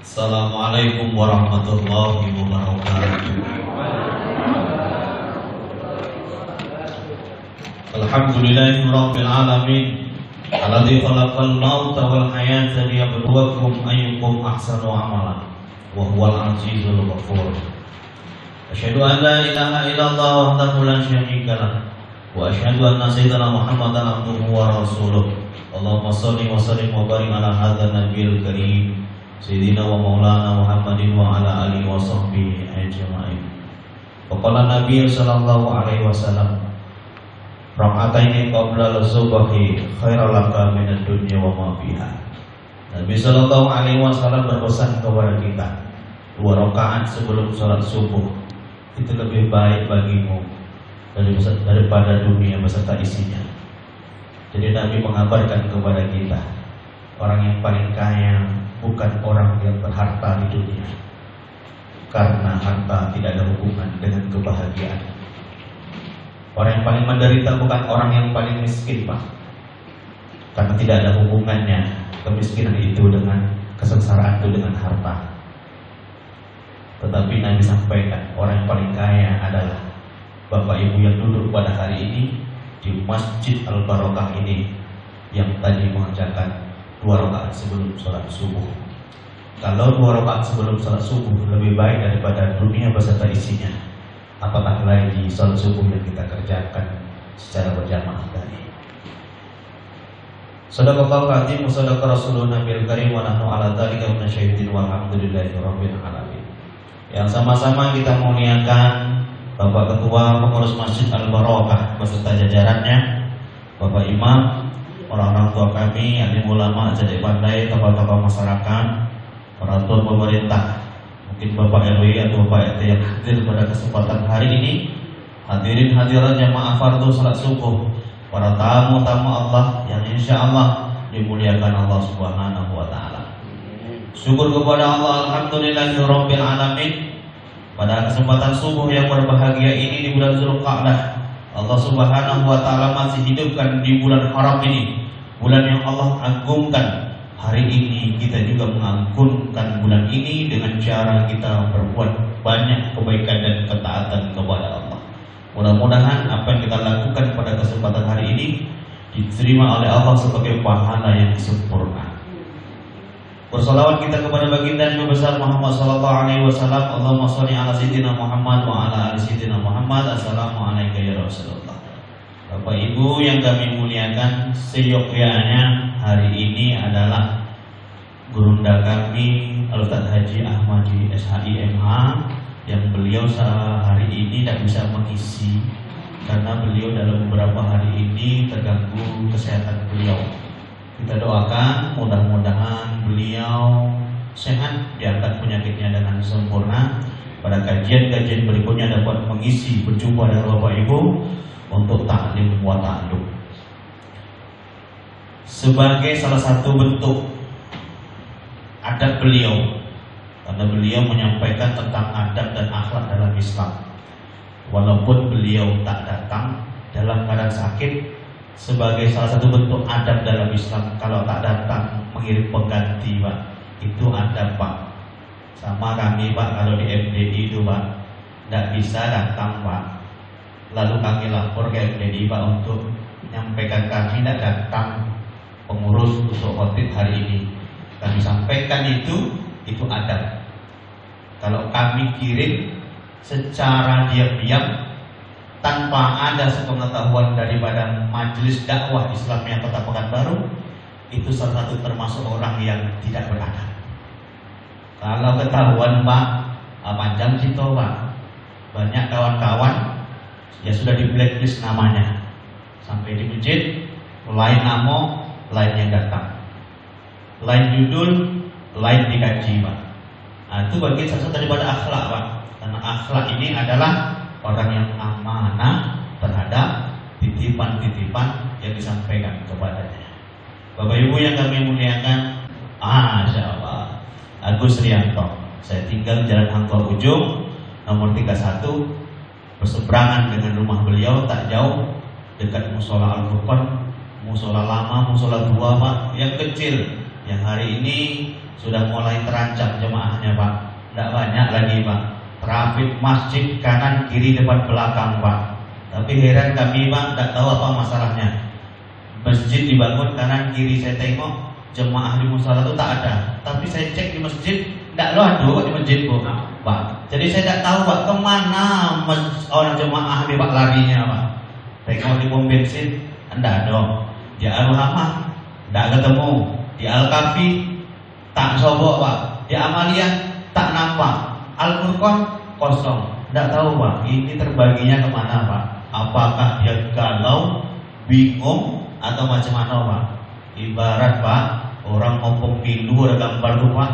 Assalamualaikum warahmatullahi wabarakatuh. Alhamdulillahirabbil alamin. Alladzi khalaqal mauta wal hayata liyabluwakum ayyukum ahsanu amala wa huwal azizul ghafur. Asyhadu an la ilaha illallah wahdahu la syarika lah wa asyhadu anna sayyidana Muhammadan abduhu wa rasuluh. Allahumma shalli wa sallim wa barik ala hadzal nabiyil karim Sayyidina wa maulana Muhammadin wa ala alihi wa sahbihi ajma'in. Faqala Nabi sallallahu alaihi wasallam, raka'ataini qabla al-subhi khairal laka minad dunya wa ma fiha. Nabi sallallahu alaihi wasallam berpesan kepada kita, 2 rakaat sebelum salat subuh itu lebih baik bagimu daripada dunia beserta isinya. Jadi Nabi mengabarkan kepada kita, orang yang paling kaya bukan orang yang berharta di dunia, karena harta tidak ada hubungan dengan kebahagiaan. Orang yang paling menderita bukan orang yang paling miskin, Pak, karena tidak ada hubungannya kemiskinan itu dengan kesengsaraan itu dengan harta. Tetapi Nabi sampaikan, orang yang paling kaya adalah Bapak Ibu yang duduk pada hari ini di Masjid Al-Barokah ini, yang tadi mengerjakan 2 rakaat sebelum sholat subuh. Kalau 2 rakaat sebelum sholat subuh lebih baik daripada dunia beserta isinya, apatah lagi sholat subuh yang kita kerjakan secara berjamaah tadi. Shadaqallahu al-azim wa shadaqa rasulun nabiyil karim wa nahnu ala dzalika minasyahidin walhamdulillahirabbil alamin. Yang sama-sama kita muliakan Bapak Ketua Pengurus Masjid Al-Barokah beserta jajarannya, Bapak Imam, orang-orang tua kami, alim ulama, jadi pandai, tokoh-tokoh masyarakat, peraturan pemerintah, mungkin Bapak RW atau Bapak RT yang hadir pada kesempatan hari ini, hadirin hadirat jamaah fardhu salat subuh, para tamu-tamu Allah yang insya Allah dimuliakan Allah Subhanahu wa Ta'ala. Syukur kepada Allah, alhamdulillahirabbil alamin. Pada kesempatan subuh yang berbahagia ini di bulan Zulqa'dah, Allah Subhanahu wa Ta'ala masih hidupkan di bulan haram ini, bulan yang Allah agungkan. Hari ini kita juga mengagungkan bulan ini dengan cara kita berbuat banyak kebaikan dan ketaatan kepada Allah. Mudah-mudahan apa yang kita lakukan pada kesempatan hari ini diterima oleh Allah sebagai pahala yang sempurna. Bersolawat kita kepada baginda Nabi besar Muhammad sallallahu alaihi wasallam. Allahumma shalli ala sayyidina Muhammad wa ala ali sayyidina Muhammad. Assalamualaikum ya Rasulullah. Bapak Ibu yang kami muliakan, seyogyanya hari ini adalah gurunda kami Al-Ustaz Haji Ahmadi SHIMH, yang beliau hari ini tidak bisa mengisi karena beliau dalam beberapa hari ini terganggu kesehatan beliau. Kita doakan mudah-mudahan beliau sehat, diangkat penyakitnya dengan sempurna. Pada kajian-kajian berikutnya dapat mengisi berjumpa dengan Bapak Ibu untuk ta'lim wa ta'allum. Sebagai salah satu bentuk adab beliau, karena beliau menyampaikan tentang adab dan akhlak dalam Islam. Walaupun beliau tak datang dalam keadaan sakit, sebagai salah satu bentuk adab dalam Islam, kalau tak datang mengirim pengganti, Pak, itu adab, Pak. Sama kami, Pak, kalau di MDI itu, Pak, tidak bisa datang, Pak, lalu kami lapor ke MDI, Pak, untuk menyampaikan kami tidak datang pengurus untuk khotib hari ini. Kami sampaikan itu adab. Kalau kami kirim secara diam-diam tanpa ada sepengetahuan daripada Majelis Dakwah Islam yang Kota Pekanbaru, itu salah satu termasuk orang yang tidak beradab. Kalau ketahuan, Pak, panjang situ, Pak, banyak kawan-kawan ya sudah di blacklist namanya, sampai di masjid lain nama, lain yang datang, lain judul, lain dikaji, Pak. Nah, itu bagian salah satu daripada akhlak, Pak, karena akhlak ini adalah orang yang amanah terhadap titipan-titipan yang disampaikan kepadanya. Bapak Ibu yang kami muliakan, Masya Allah, Agus Rianto, saya tinggal Jalan Hangtua Ujung nomor 31, berseberangan dengan rumah beliau, tak jauh, dekat musola Al-Furqan, musola lama, musola tua, Pak, yang kecil, yang hari ini sudah mulai terancam jemaahnya Pak. Tidak banyak lagi Pak. Trafik masjid kanan kiri depan belakang Pak. Tapi heran kami Pak, tidak tahu apa masalahnya. Masjid dibangun kanan kiri, saya tengok jemaah di musola itu tak ada. Tapi saya cek di masjid, tidak ada di masjid Bu Pak. Jadi saya tidak tahu Pak kemana orang jemaah di Pak larinya Pak. Tengok di pom bensin, tidak ada. Di Al-Muhammad tidak ketemu. Di Al-Kafi tak sobok Pak. Di Amalia tak nampak. Al-Furqan kosong. Tidak tahu Pak, ini terbaginya kemana Pak. Apakah dia galau, bingung, atau macam mana Pak? Ibarat Pak, orang ngomong pilu ada gambar tuh Pak,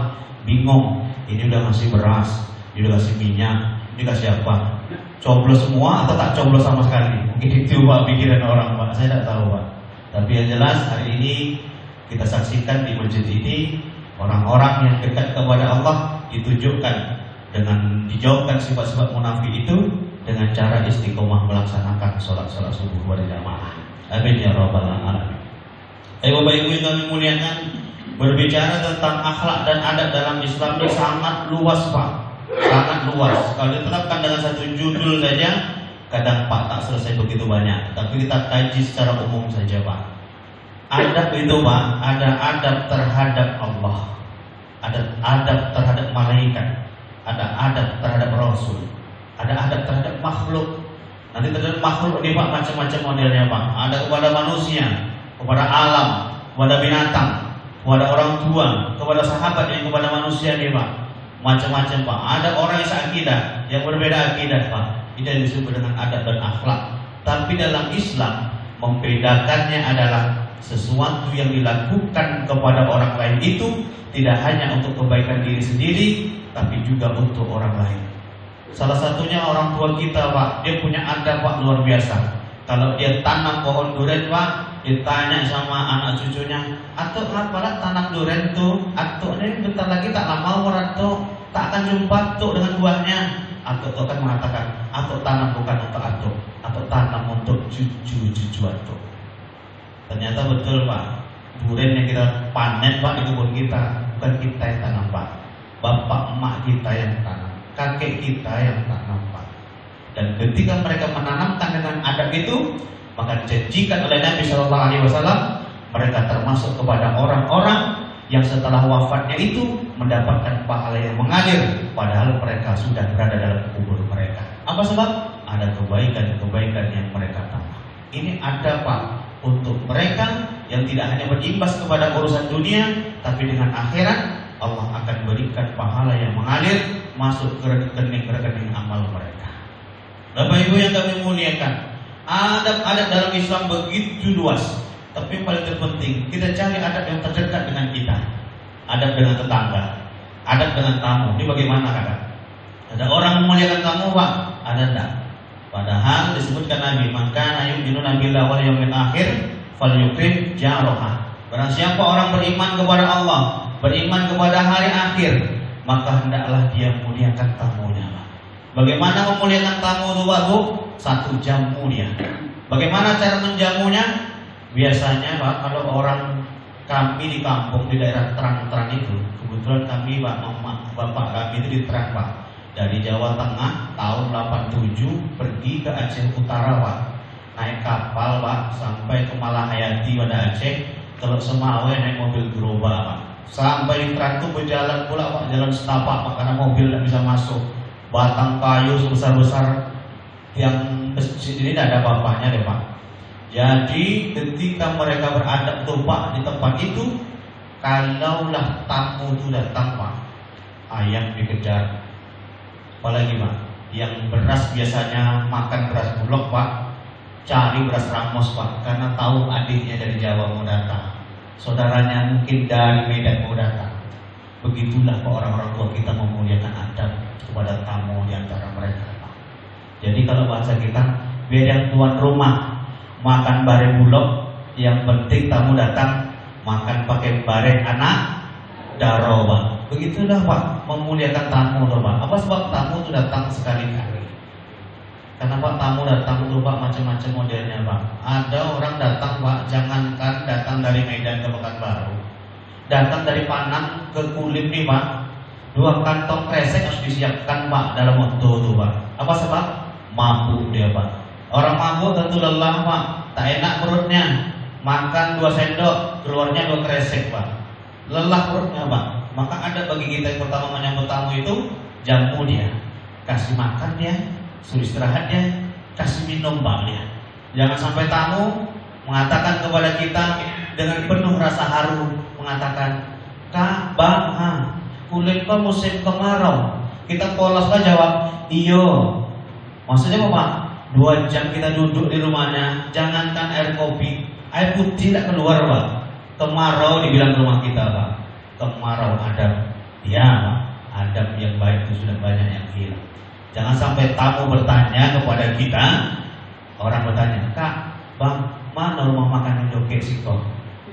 bingung. Ini udah ngasih beras, ini udah kasih minyak, ini kasih apa? Coblos semua atau tak coblos sama sekali? Mungkin itu Pak pikiran orang Pak, saya tidak tahu Pak. Tapi yang jelas hari ini kita saksikan di masjid ini orang-orang yang dekat kepada Allah ditunjukkan dengan dijauhkan sifat-sifat munafik itu dengan cara istiqomah melaksanakan sholat subuh berjamaah. Amin ya rabbal alamin. Bapak Ibu yang kami muliakan, berbicara tentang akhlak dan adab dalam Islam ini sangat luas Pak, sangat luas. Kalau diterapkan dengan satu judul saja, kadang Pak tak selesai begitu banyak. Tapi kita kaji secara umum saja Pak. Adab itu Pak, ada adab terhadap Allah, ada adab terhadap malaikat, ada adab terhadap Rasul, ada adab terhadap makhluk. Nanti terhadap makhluk ini Pak macam-macam modelnya Pak. Ada kepada manusia, kepada alam, kepada binatang, kepada orang tua, kepada sahabat yang kepada manusia nih Pak. Macam-macam Pak. Ada orang yang seakidah, yang berbeda akidah Pak. Ini yang disebut dengan adab dan akhlak. Tapi dalam Islam membedakannya adalah sesuatu yang dilakukan kepada orang lain itu tidak hanya untuk kebaikan diri sendiri, tapi juga untuk orang lain. Salah satunya orang tua kita Pak, dia punya adab Pak luar biasa. Kalau dia tanam pohon durian Pak, dia tanya sama anak cucunya, "Atuk kenapa tanam durian tuh? Atuk ini bentar lagi tak lama warato, tak akan jumpa tuh dengan buahnya." Atuk tuh kan mengatakan, "Atuk tanam bukan untuk atuk, atuk tanam untuk cucu-cucu atuk." Ternyata betul Pak, durian yang kita panen Pak di kebun kita, bukan kita yang tanam Pak, bapak emak kita yang tanam, kakek kita yang tanam Pak. Dan ketika mereka menanamkan dengan adab itu, maka dijanjikan oleh Nabi SAW mereka termasuk kepada orang-orang yang setelah wafatnya itu mendapatkan pahala yang mengalir, padahal mereka sudah berada dalam kubur mereka. Apa sebab? Ada kebaikan-kebaikan yang mereka tambah. Ini ada Pak untuk mereka yang tidak hanya berimbas kepada urusan dunia, tapi dengan akhirat Allah akan berikan pahala yang mengalir masuk ke rekening amal mereka. Bapak Ibu yang kami muliakan, adab-adab dalam Islam begitu luas. Tapi yang paling terpenting, kita cari adab yang terdekat dengan kita. Adab dengan tetangga, adab dengan tamu. Ini bagaimana kakak? Ada orang memuliakan tamu Pak? Ada enggak? Padahal disebutkan Nabi, "Maka yu'minu billahi wal yawmil akhir falyukrim jaroha." Barang siapa orang beriman kepada Allah, beriman kepada hari akhir, maka hendaklah dia muliakan tamunya. Bagaimana memuliakan tamu itu Pak Bu? 1 jam mulia. Bagaimana cara menjamunya? Biasanya Pak, kalau orang kami di kampung di daerah terang-terang itu, kebetulan kami Pak, bapak kami itu di Terang Pak, dari Jawa Tengah tahun 87 pergi ke Aceh Utara Pak, naik kapal Pak sampai ke Malahayati pada Aceh, Teluk Semawe naik mobil gerobak Pak, sampai di Terang itu berjalan pula Pak, jalan setapak Pak, karena mobil tidak bisa masuk. Batang kayu sebesar-besar yang masjid ini tidak ada apa-apanya deh Pak. Jadi ketika mereka beradab tuh Pak di tempat itu, kalaulah tamu itu datang Pak, ayam dikejar. Apalagi Pak, yang beras biasanya makan beras bulog Pak, cari beras ramos Pak, karena tahu adiknya dari Jawa mau datang, saudaranya mungkin dari Medan mau datang. Begitulah Pak orang-orang tua kita memuliakan adab kepada tamu di antara mereka Pak. Jadi kalau bahasa kita, biar yang tuan rumah makan bare bulog, yang penting tamu datang makan pakai bare anak daro Pak. Begitulah Pak memuliakan tamu tuh Pak. Apa sebab tamu itu datang sekali-kali? Karena Pak tamu datang tuh Pak macam-macam modelnya Pak. Ada orang datang Pak, jangankan datang dari Medan ke Pekanbaru, datang dari Panang ke Kulim nih Pak, 2 kantong kresek harus disiapkan Pak dalam waktu itu Pak. Apa sebab? Mabuk dia Pak. Orang mabuk tentu lelah Pak, tak enak perutnya. Makan 2 sendok, keluarnya 2 kresek Pak. Lelah perutnya Pak. Maka ada bagi kita yang pertama menyambut tamu itu, jamu dia, kasih makan dia, suruh istirahat dia, kasih minum Pak dia. Jangan sampai tamu mengatakan kepada kita dengan penuh rasa haru, mengatakan, Kak, Bang, Kulim kan musim kemarau. Kita polos kan jawab, iyo. Maksudnya apa Pak? 2 jam kita duduk di rumahnya, jangankan air kopi, air putih tidak keluar Pak. Kemarau dibilang rumah kita Pak. Kemarau adab. Ya Pak, adab yang baik itu sudah banyak yang hilang. Jangan sampai tamu bertanya kepada kita, orang bertanya, Kak, Bang, mana rumah makan Indoke Siko?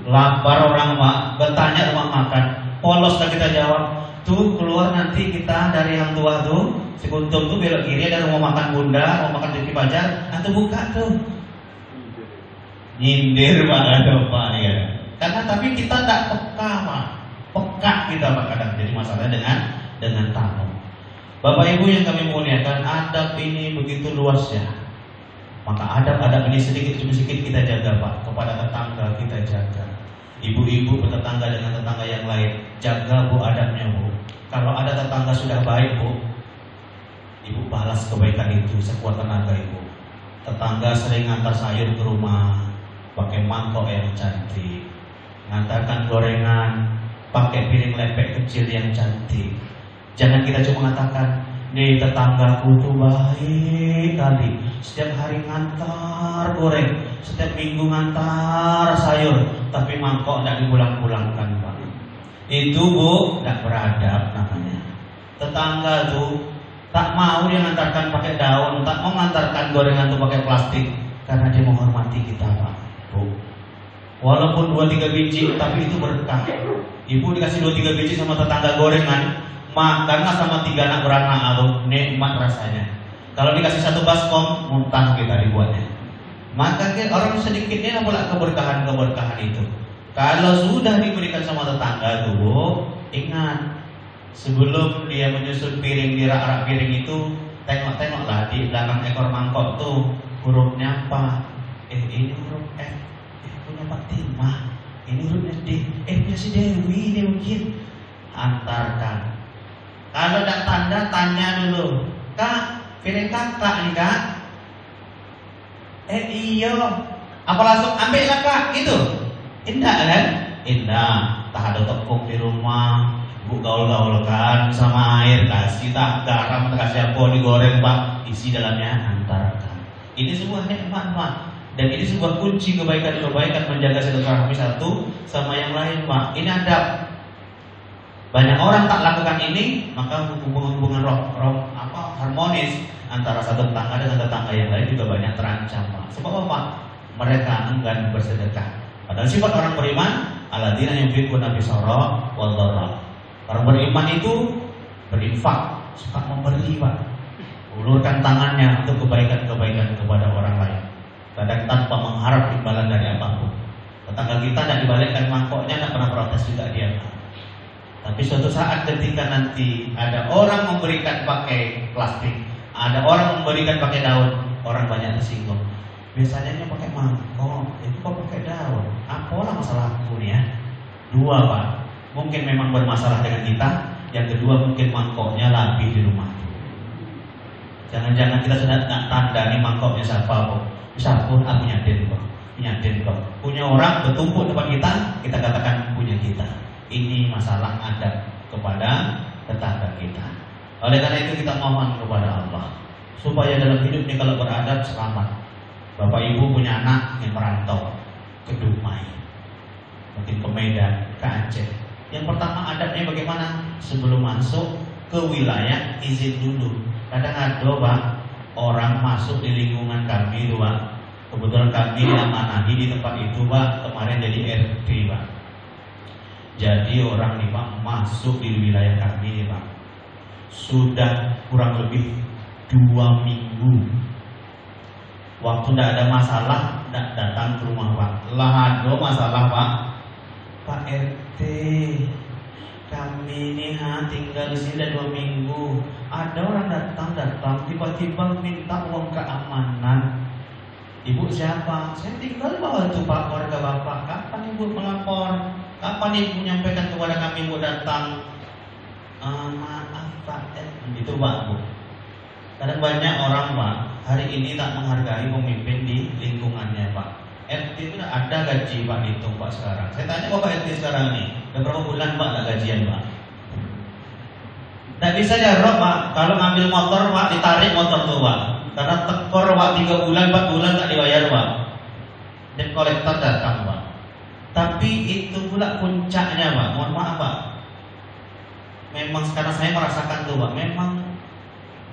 Lapar orang Pak, bertanya rumah makan, poloslah kita jawab, tuh keluar nanti kita dari Hang Tua tuh, Sekuntum tuh belok kiri ada rumah makan Bunda, rumah makan Tuki Pajar, nanti buka tuh. Nyindir Pak, ada Pak ya. Karena tapi kita tak peka Pak, peka kita Pak kadang jadi masalah dengan tamu. Bapak Ibu yang kami muliakan, adab ini begitu luas ya. Maka adab-adab ini sedikit demi sedikit kita jaga Pak. Kepada tetangga kita jaga. Ibu-ibu bertetangga dengan tetangga yang lain, jaga Bu adabnya Bu. Kalau ada tetangga sudah baik Bu, Ibu balas kebaikan itu sekuat tenaga Ibu. Tetangga sering ngantar sayur ke rumah, pakai mangkok yang cantik, ngantarkan gorengan, pakai piring lepek kecil yang cantik. Jangan kita cuma mengatakan, nih tetanggaku tuh baik kali, setiap hari ngantar goreng, setiap minggu ngantar sayur, tapi mangkok tidak dipulang-pulangkan Pak. Itu Bu, tidak beradab namanya. Tetangga tuh tak mau dia ngantarkan pakai daun, tak mau ngantarkan gorengan tuh pakai plastik, karena dia menghormati kita Pak. Bu, walaupun 2-3 biji, tapi itu berkah. Ibu dikasih 2-3 biji sama tetangga gorengan, makanlah sama 3 anak beranak atau nikmat rasanya. Kalau dikasih 1 baskom, muntah kita dibuatnya. Maka orang sedikitnya pula keberkahan itu. Kalau sudah diberikan sama tetangga tuh, ingat sebelum dia menyusun piring di rak-rak piring itu, tengok-tengoklah di belakang ekor mangkok tuh hurufnya apa? Ini huruf F, ini punya Pak Timah. Ini hurufnya D, punya si Dewi ini mungkin. Antarkan. Kalau tidak tanda, tanya dulu, Kak, piring kakak nih Kak. Iya. Apa langsung ambillah Kak, gitu? Indah kan? Indah. Tak ada tepung di rumah, Bu gaul-gaulkan sama air, kasih tak garam, kasih apa digoreng Pak, isi dalamnya, antarkan. Ini sebuah nikmat Pak. Dan ini sebuah kunci kebaikan menjaga silaturahmi satu sama yang lain Pak. Ini adab. Banyak orang tak lakukan ini, maka hubungan harmonis antara satu tetangga dengan tetangga yang lain juga banyak terancam Pak. Sebab apa? Mereka enggan bersedekah. Padahal sifat orang beriman, alladzina yunfiquna bis-sarra wad-dharra. Orang beriman itu berinfak, suka memberi Pak. Ulurkan tangannya untuk kebaikan-kebaikan kepada orang lain. Kadang tanpa mengharap imbalan dari apapun. Tetangga kita tidak dibalikkan mangkoknya, tidak pernah protes juga dia Pak. Tapi suatu saat ketika nanti ada orang memberikan pakai plastik, ada orang memberikan pakai daun, orang banyak tersinggung. Biasanya pakai mangkok, itu kok pakai daun? Apalah masalahku nih ya? 2 Pak, mungkin memang bermasalah dengan kita. Yang kedua mungkin mangkoknya labih di rumah. Jangan-jangan kita sudah tak tanda nih mangkoknya siapa kok? Siapa pun punya den kok, punya orang bertumpuk depan kita, kita katakan punya kita. Ini masalah adab kepada tetangga kita. Oleh karena itu kita mohon kepada Allah supaya dalam hidup ini kalau beradab selamat. Bapak Ibu punya anak yang merantau ke Dumai, mungkin ke Medan, ke Aceh. Yang pertama adabnya bagaimana? Sebelum masuk ke wilayah izin dulu. Kadang ada Pak, orang masuk di lingkungan kami Pak. Kebetulan kami diamanahi di tempat itu Pak, kemarin jadi RT Pak. Jadi orang nih Pak masuk di wilayah kami nih Pak, sudah kurang lebih 2 minggu. Waktu tidak ada masalah, tidak datang ke rumah Pak. Lah ada masalah Pak, Pak RT, kami ini tinggal di sini 2 minggu. Ada orang datang tiba-tiba minta uang keamanan. Ibu siapa? Saya tinggal di bawah itu Pak, keluarga Bapak. Kapan Ibu melapor? Kapan Ibu menyampaikan kepada kami Ibu datang? Maaf Pak, gitu Pak Bu. Kadang banyak orang Pak hari ini tak menghargai pemimpin di lingkungannya Pak. RT itu ada gaji Pak dihitung Pak sekarang. Saya tanya Bapak RT sekarang nih, udah berapa bulan Pak ada gajian Pak? Tidak bisa jarok Pak, kalau ngambil motor Pak ditarik motor tuh Pak. Karena tekor Pak 3 bulan, 4 bulan tak dibayar Pak. Dan kolektor datang Pak. Tapi itu pula puncaknya Pak, mohon maaf Pak. Memang sekarang saya merasakan tuh Pak, memang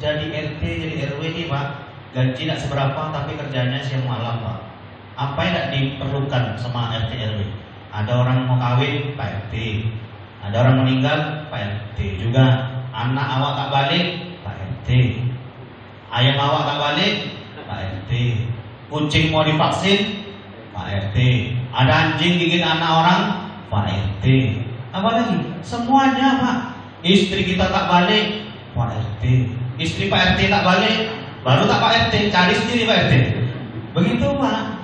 jadi RT, jadi RW nih Pak, gaji tidak seberapa tapi kerjanya siang malam Pak. Apa yang tidak diperlukan sama RT RW? Ada orang mau kawin, Pak RT. Ada orang meninggal, Pak RT juga. Anak awak tak balik, Pak RT. Ayam awak tak balik, Pak RT. Kucing mau divaksin, Pak RT. Ada anjing gigit anak orang, Pak RT. Apa lagi? Semuanya Pak. Istri kita tak balik, Pak RT. Istri Pak RT tak balik, baru tak Pak RT, cari sendiri Pak RT. Begitu Pak.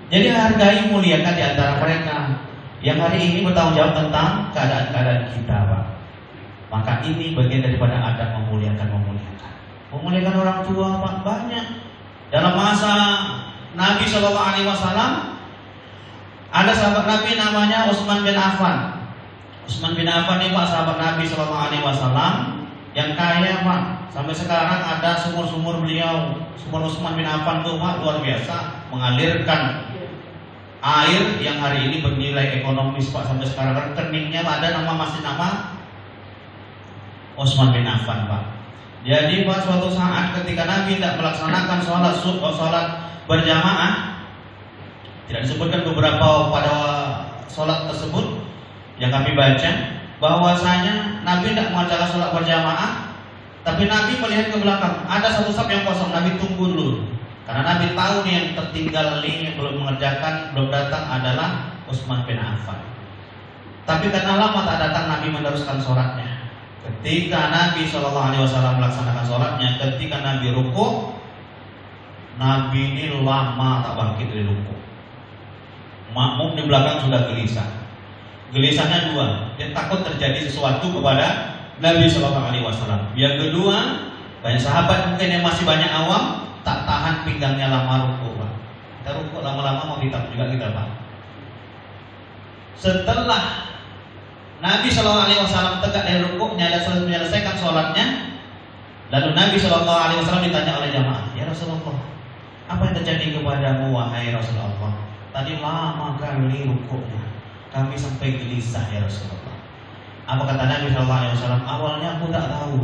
Jadi hargai, muliakan di antara mereka yang hari ini bertanggung jawab tentang keadaan-keadaan kita Pak. Maka ini bagian daripada adab memuliakan. Memuliakan orang tua Pak, banyak. Dalam masa Nabi SAW ada sahabat Nabi namanya Utsman bin Affan. Utsman bin Affan ini Pak sahabat Nabi SAW yang kaya Pak. Sampai sekarang ada sumur-sumur beliau. Sumur Utsman bin Affan itu Pak luar biasa, mengalirkan air yang hari ini bernilai ekonomis Pak. Sampai sekarang rekeningnya ada masih nama Utsman bin Affan Pak. Jadi Pak suatu saat ketika Nabi tidak melaksanakan sholat berjamaah, tidak disebutkan beberapa pada sholat tersebut yang kami baca, bahwasanya Nabi tidak mengerjakan sholat berjamaah, tapi Nabi melihat ke belakang ada satu saf yang kosong. Nabi tunggu dulu karena Nabi tahu nih yang tertinggal ini, yang belum mengerjakan, belum datang adalah Utsman bin Affan. Tapi karena lama tak datang, Nabi meneruskan sholatnya. Ketika Nabi SAW melaksanakan sholatnya, ketika Nabi rukuk, Nabi ini lama tak bangkit dari rukuk. Makmum di belakang sudah gelisah. Gelisahnya dua, dia takut terjadi sesuatu kepada Nabi SAW. Yang kedua, banyak sahabat mungkin yang masih banyak awam, tak tahan pinggangnya lama rukuk Pak. Kita rukuk lama-lama mau hitam juga kita Pak. Setelah Nabi SAW tegak dari rukuknya dan selesai menyelesaikan sholatnya, lalu Nabi SAW ditanya oleh jamaah, ya Rasulullah, apa yang terjadi kepadamu wahai Rasulullah? Tadi lama kali rukuknya, kami sampai gelisah ya Rasulullah. Apa kata Nabi SAW? Awalnya aku tak tahu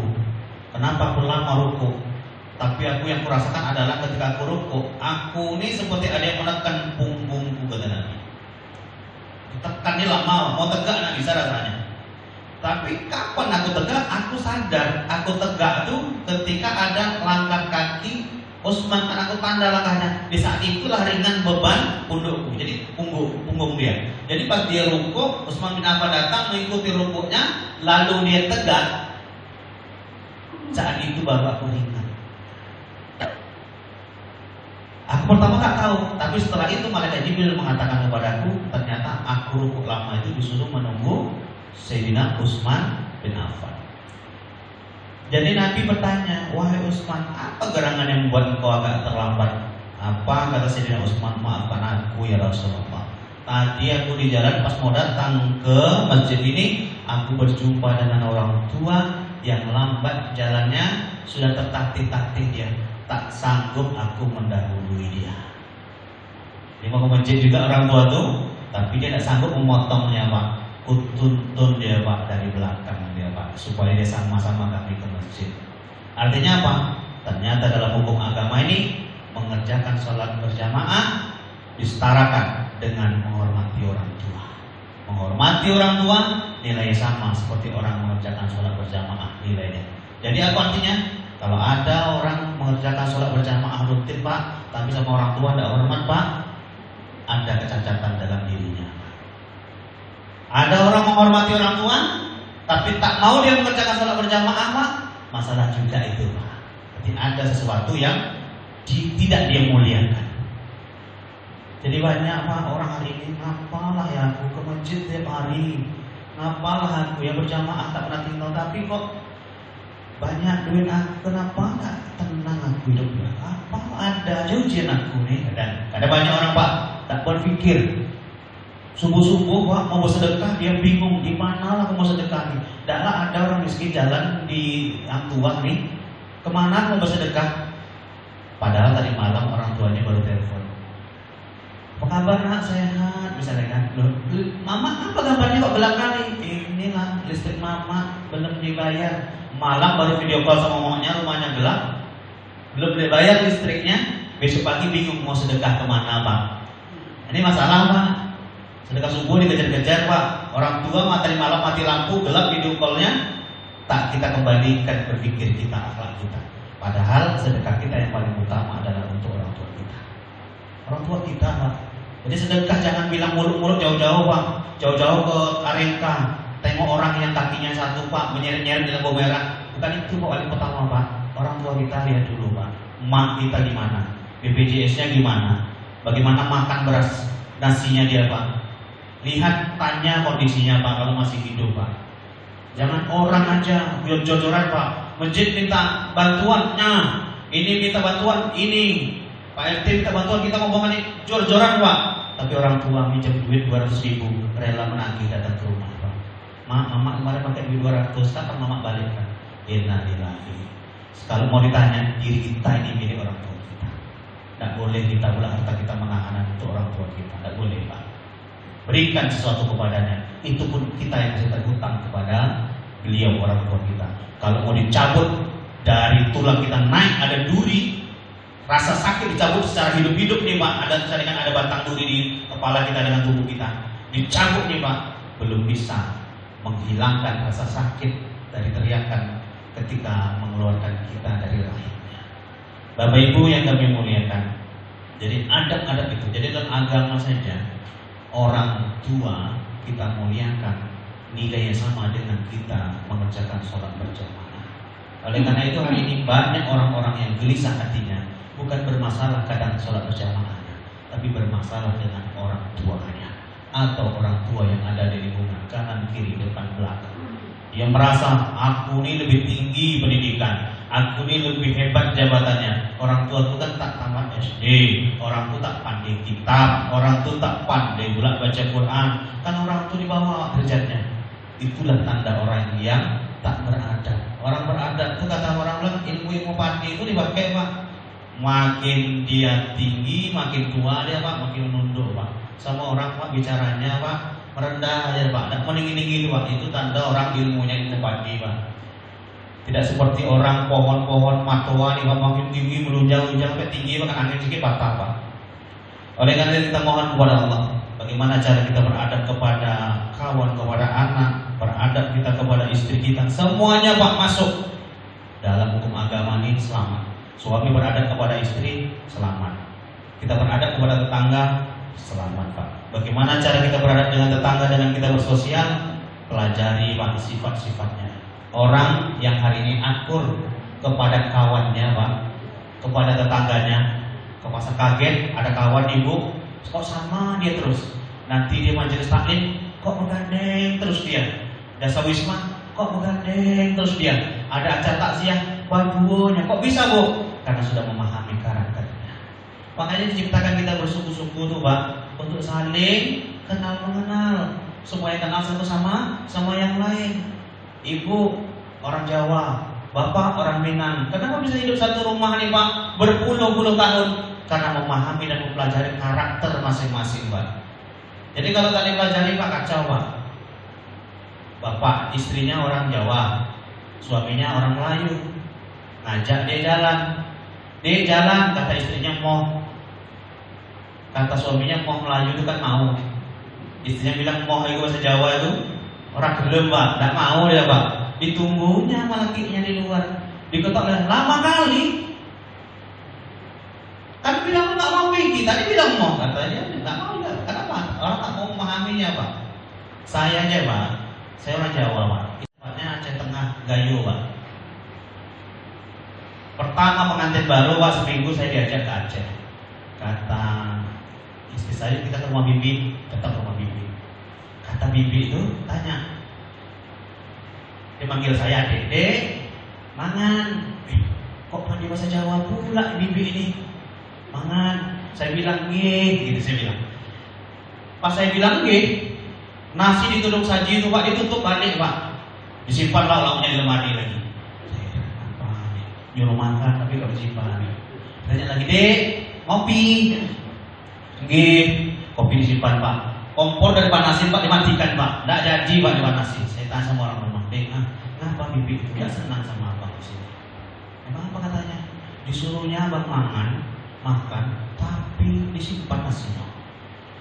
kenapa aku lama rukuk, tapi aku yang kurasakan adalah ketika aku rukuk, aku ini seperti ada yang menekan punggungku, kata Nabi. Tekannya lama, mau tegak nggak bisa rasanya. Tapi kapan aku tegak? Aku sadar, aku tegak tuh ketika ada langkah kaki Utsman, kan aku tanda langkahnya. Di saat itulah ringan beban pundukku, jadi punggung dia. Jadi pas dia rukuk, Utsman bin Affan datang mengikuti rukuknya, lalu dia tegak. Saat itu baru aku ringan. Aku pertama tak tahu, tapi setelah itu malaikat Jibril mengatakan kepadaku, ternyata aku rukuk lama itu disuruh menunggu Sayyidina Utsman bin Affan. Jadi Nabi bertanya, wahai Utsman, apa gerangan yang membuat engkau agak terlambat? Apa kata Sayyidina Utsman? Maafkan aku ya Rasulullah. Tadi aku di jalan pas mau datang ke masjid ini, aku berjumpa dengan orang tua yang lambat jalannya, sudah tertatih-tatih dia. Tak sanggup aku mendahului dia. Dia mau ke masjid juga orang tua tuh, tapi dia tidak sanggup memotongnya Pak. Kutuntun dia Pak dari belakang dia Pak, supaya dia sama-sama kami ke masjid. Artinya apa? Ternyata dalam hukum agama ini mengerjakan sholat berjamaah disetarakan dengan menghormati orang tua. Menghormati orang tua nilainya sama seperti orang mengerjakan sholat berjamaah nilainya. Jadi apa artinya? Kalau ada orang mengerjakan sholat berjamaah rutin Pak, tapi sama orang tua tidak hormat Pak, ada kecacatan dalam dirinya. Ada orang menghormati orang tua, tapi tak mau dia mengerjakan sholat berjamaah, Pak. Masalah juga itu, Pak. Jadi ada sesuatu yang tidak dia muliakan. Jadi banyak Pak orang hari ini, ngapalah ya aku ke masjid tiap hari, ngapalah aku yang berjamaah tak pernah tinggal, tapi kok banyak duit aku, kenapa nggak tenang aku hidupnya? Apa ada aja ujian aku nih? Dan ada banyak orang Pak tak berpikir. Subuh-subuh Pak mau bersedekah dia bingung di mana aku mau sedekah nih. Dahlah ada orang miskin jalan di yang tua nih, kemana mau bersedekah? Padahal tadi malam orang tuanya baru telepon. Apa kabar nak, sehat? Misalnya kan, mama apa kabarnya kok gelap kali? Inilah listrik mama belum dibayar. Malam baru video call sama mamanya, rumahnya gelap, belum dibayar listriknya. Besok pagi bingung mau sedekah kemana Pak. Ini masalah Pak. Sedekah subuh dikejar-kejar Pak. Orang tua tadi malam mati lampu, gelap video callnya. Tak kita kembalikan berpikir kita, akhlak kita. Padahal sedekah kita yang paling utama adalah untuk orang tua kita. Orang tua kita Pak. Jadi sedekah jangan bilang mulut-mulut jauh-jauh Pak. Jauh-jauh ke Arengka, tengok orang yang kakinya satu Pak, menyeret-nyeret di lampu merah. Bukan itu Pak paling pertama Pak. Orang tua kita lihat dulu Pak. Mak kita gimana? BPJS-nya gimana? Bagaimana makan beras nasinya dia Pak? Lihat, tanya kondisinya Pak kalau masih hidup Pak. Jangan orang aja jor-joran Pak. Masjid minta bantuan, nah ini minta bantuan, ini Pak RT minta bantuan, kita ngomong ini jor-joran Pak. Tapi orang tua minjem duit 200.000 rela menagih datang ke rumah Pak. Mama kemarin pakai duit 200, kapan mama balikkan? Innalillahi. Kalau mau ditanya, diri kita ini milik orang tua kita. Tidak boleh kita pula harta kita menahan untuk orang tua kita. Tidak boleh Pak. Berikan sesuatu kepadanya. Itu pun kita yang masih terhutang kepada beliau orang tua kita. Kalau mau dicabut dari tulang kita naik ada duri, rasa sakit dicabut secara hidup-hidup nih Pak. Ada batang duri di kepala kita dengan tubuh kita. Dicabut nih Pak, belum bisa menghilangkan rasa sakit dari teriakan ketika mengeluarkan kita dari rahimnya. Bapak Ibu yang kami muliakan, jadi adab-adab itu. Jadi dalam agama saja orang tua kita muliakan, nilainya sama dengan kita mengerjakan sholat berjamaah. Oleh karena itu hari ini banyak orang-orang yang gelisah hatinya, bukan bermasalah kadang sholat berjamaahnya, tapi bermasalah dengan orang tuanya atau orang tua yang ada di lingkungan kanan, kiri, depan, belakang. Yang merasa aku ini lebih tinggi pendidikan, aku ini lebih hebat jabatannya. Orang tua itu kan tak tamat SD, orang tua tak pandai kitab, orang tua tak pandai pula baca Quran. Kan orang tua di bawah derajatnya. Itulah tanda orang yang tak beradab. Orang beradab itu kata orang bilang ilmu padi itu dipakai Pak. Makin dia tinggi, makin tua dia Pak, makin menunduk Pak. Sama orang Pak bicaranya Pak merendah aja Pak, tidak meninggi-tinggi Pak. Itu tanda orang ilmunya ilmu padi Pak. Tidak seperti orang pohon-pohon matoa nih Pak, makin tinggi melunjang-lunjang sampai tinggi bahkan angin sedikit patah Pak. Oleh karena itu kita mohon kepada Allah, bagaimana cara kita beradab kepada kawan, kepada anak, beradab kita kepada istri kita, semuanya Pak masuk dalam hukum agama ini selamat. Suami beradab kepada istri selamat. Kita beradab kepada tetangga selamat Pak. Bagaimana cara kita beradab dengan tetangga, dengan kita bersosial? Pelajari Pak sifat-sifatnya. Orang yang hari ini akur kepada kawannya Pak, kepada tetangganya, kepasa kaget ada kawan ibu kok sama dia terus. Nanti dia majelis taklim kok menggandeng terus dia. Dasa wisma kok menggandeng terus dia. Ada acara takziah bajunya kok bisa Bu? Karena sudah memahami karakternya. Makanya diciptakan kita bersuku-suku tuh Pak, untuk saling kenal mengenal. Semua yang kenal satu sama yang lain. Ibu orang Jawa, bapak orang Minang. Kenapa bisa hidup satu rumah nih Pak berpuluh-puluh tahun? Karena memahami dan mempelajari karakter masing-masing Pak. Jadi kalau tadi pelajari Pak kacau Pak. Bapak istrinya orang Jawa, suaminya orang Melayu. Ngajak dia jalan. Dia jalan, kata istrinya mau. Kata suaminya mau Melayu itu kan mau. Istrinya bilang mau itu bahasa Jawa itu orang gelem Pak, tidak mau dia Pak. Ditunggunya sama lakinya di luar. Diketok lama kali. Tapi bilang nggak mau pergi. Tadi bilang mau, katanya nggak mau. Kenapa? Orang tak mau memahaminya Pak. Saya aja Pak, saya orang Jawa Pak, tempatnya Aceh Tengah, Gayo Pak. Pertama pengantin baru Pak, seminggu saya diajak ke Aceh. Kata istri saya, kita ke rumah bibi, tetap rumah bibi. Kata bibi itu tanya, dia manggil saya Dede, mangan. Kok panggil bahasa Jawa pula bibi ini? Mangan. Saya bilang nggih, gitu saya bilang. Pas saya bilang nggih, nasi dituduk saji itu Pak ditutup balik Pak, disimpan lah lauknya di lemari lagi. Saya apa nih? Nyuruh makan tapi kalau disimpan. Tanya lagi, Dek, ngopi? Nggih, kopi disimpan Pak. Kompor dari panasin Pak dimatikan Pak, nggak jadi Pak dipanasin. Saya tanya sama orang rumah, Dek, kenapa bibi tidak senang sama abang di sini? Emang apa katanya? Disuruhnya abang makan, tapi disimpan nasinya.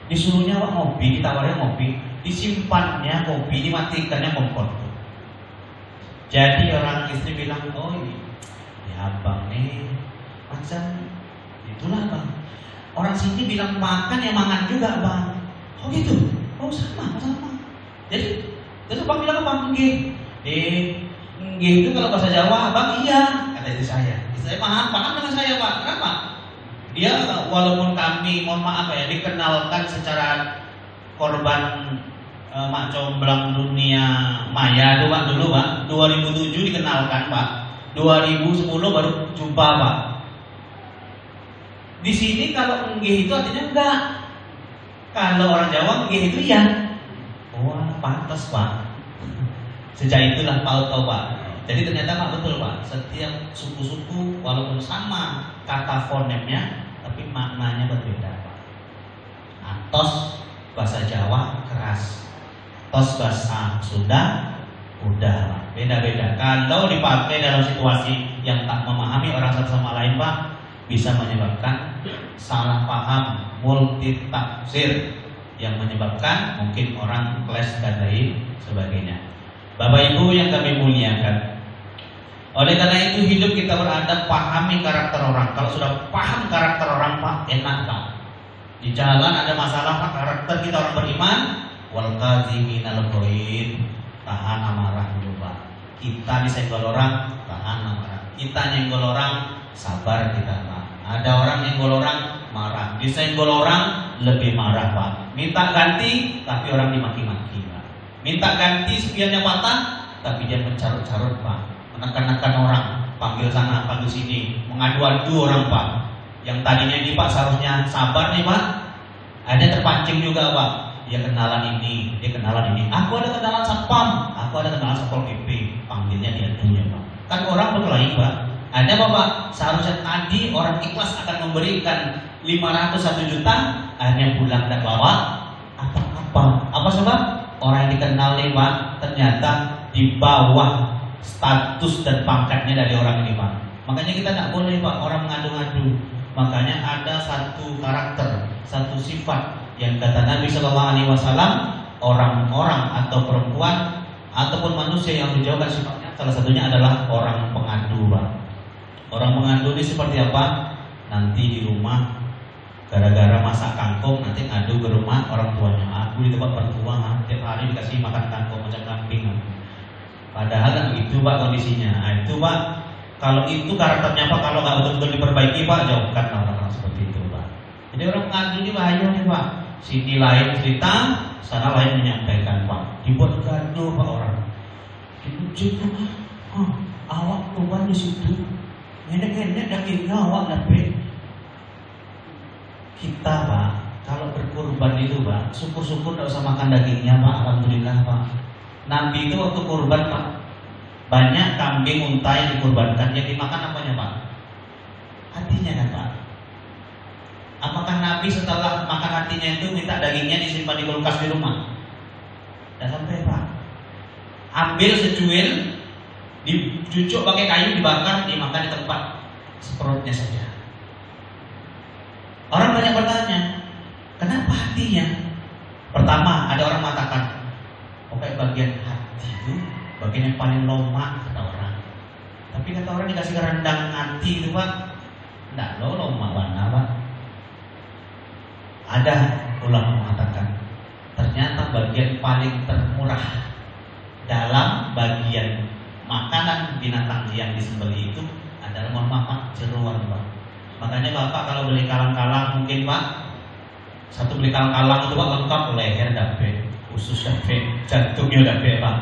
Disuruhnya abang ngopi, ditawarin ngopi, disimpannya kopi, dimatikannya kompor. Jadi orang istri bilang, oh ya abang nih macam itulah bang. Orang sini bilang makan ya makan juga bang. Oh gitu, oh sama. Jadi terus abang bilang apa? Nggih, nggih itu kalau bahasa Jawa bang iya, kata istri saya. Istri saya paham dengan saya Pak. Kenapa? Dia walaupun kami mohon maaf ya dikenalkan secara korban mak comblang dunia maya tuh Pak dulu Pak, 2007 dikenalkan Pak, 2010 baru jumpa Pak. Di sini kalau enggih itu artinya enggak, kalau orang Jawa enggih itu iya. Wah pantas Pak. Sejak itulah tahu Pak. Jadi ternyata Pak betul Pak, setiap suku-suku walaupun sama kata fonemnya tapi maknanya berbeda Pak. Atos bahasa Jawa keras, tos bahasa Sunda udah beda-beda. Kalau dipakai dalam situasi yang tak memahami orang satu sama lain Pak, bisa menyebabkan salah paham, multitafsir yang menyebabkan mungkin orang kelas dan lain sebagainya. Bapak Ibu yang kami muliakan, oleh karena itu hidup kita beradab, pahami karakter orang. Kalau sudah paham karakter orang Pak, enak Pak. Di jalan ada masalah Pak, karakter kita orang beriman, wal kadziminal ghaidh, tahan amarah dulu Pak. Kita disenggol orang, tahan amarah. Kita nyenggol orang, sabar kita Pak. Ada orang nyenggol orang, marah. Disenggol orang, lebih marah Pak. Minta ganti, tapi orang dimaki-maki Pak. Minta ganti spiannya patah, tapi dia mencarut-carut Pak. Menekan-nekan orang, panggil sana, panggil sini, mengadu-adu orang Pak. Yang tadinya ini Pak seharusnya sabar nih Pak, ada terpancing juga Pak. Dia kenalan ini, dia kenalan ini. Aku ada kenalan satpam, aku ada kenalan satpol PP, panggilnya dia dunia Pak. Kan orang berkelahi Pak. Ada Bapak, seharusnya tadi orang ikhlas akan memberikan 500 1 juta, akhirnya pulang dan bawa apa-apa. Apa sebab? Orang yang dikenal nih Pak, ternyata di bawah status dan pangkatnya dari orang ini Pak. Makanya kita tidak boleh Pak orang mengadu-ngadu. Makanya ada satu karakter, satu sifat yang kata Nabi Shallallahu Alaihi Wasallam, orang-orang atau perempuan ataupun manusia yang dijauhkan sifatnya salah satunya adalah orang pengadu Pak. Orang pengadu ini seperti apa? Nanti di rumah gara-gara masak kangkung nanti ngadu ke rumah orang tuanya. Aku di tempat pertua tiap hari dikasih makan kangkung macam kambing. Padahal kan begitu Pak kondisinya. Nah, itu Pak, kalau itu karakternya Pak, kalau nggak betul-betul diperbaiki Pak, jauhkan orang-orang seperti itu Pak. Jadi orang pengadu ini bahaya nih Pak. Sini lain cerita, sana lain menyampaikan Pak. Dibuat gaduh Pak orang. Dipuji awak tuan di situ. Nenek-nenek dagingnya awak dapat. Kita Pak, kalau berkurban itu Pak, syukur-syukur tidak usah makan dagingnya Pak. Alhamdulillah Pak. Nabi itu waktu kurban Pak, banyak kambing unta yang dikurbankan, yang dimakan apanya Pak? Hatinya kan Pak. Apakah Nabi setelah makan hatinya itu minta dagingnya disimpan di kulkas di rumah? Tidak sampai Pak. Ambil secuil, dicucuk pakai kayu, dibakar, dimakan di tempat seperutnya saja. Orang banyak bertanya, kenapa hatinya? Pertama, ada orang mengatakan, pokoknya bagian hati itu bagian yang paling lemah kata orang. Tapi kata orang dikasih rendang hati itu Pak, enggak lemah mana Pak. Ada ulama mengatakan, ternyata adalah bagian paling termurah dalam bagian makanan binatang yang disembelih itu adalah mohon maaf jeroan Pak. Makanya Bapak kalau beli kalang-kalang mungkin Pak, satu beli kalang-kalang itu Pak lengkap leher dape, usus dape, jantungnya dape Pak.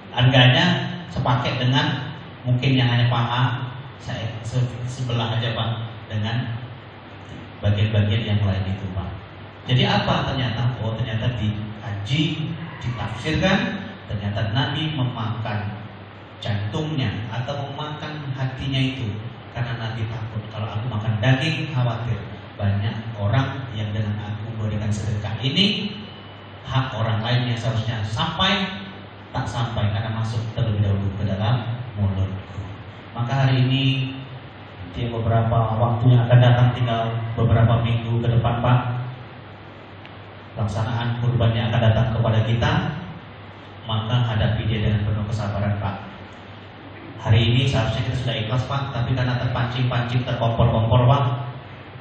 Harganya sepaket dengan mungkin yang hanya paha saya sebelah aja Pak dengan bagian-bagian yang lain itu Pak. Jadi apa ternyata? Oh ternyata dikaji, ditafsirkan, ternyata Nabi memakan jantungnya atau memakan hatinya itu karena Nabi takut kalau aku makan daging khawatir banyak orang yang dengan aku memberikan sedekah ini hak orang lain yang seharusnya sampai tak sampai karena masuk terlebih dahulu ke dalam mulutku. Maka hari ini di beberapa waktu yang akan datang tinggal beberapa minggu ke depan Pak, pelaksanaan kurban yang akan datang kepada kita, maka hadapi dia dengan penuh kesabaran Pak. Hari ini seharusnya kita sudah ikhlas Pak, tapi karena terpancing-pancing, terkompor-kompor Pak,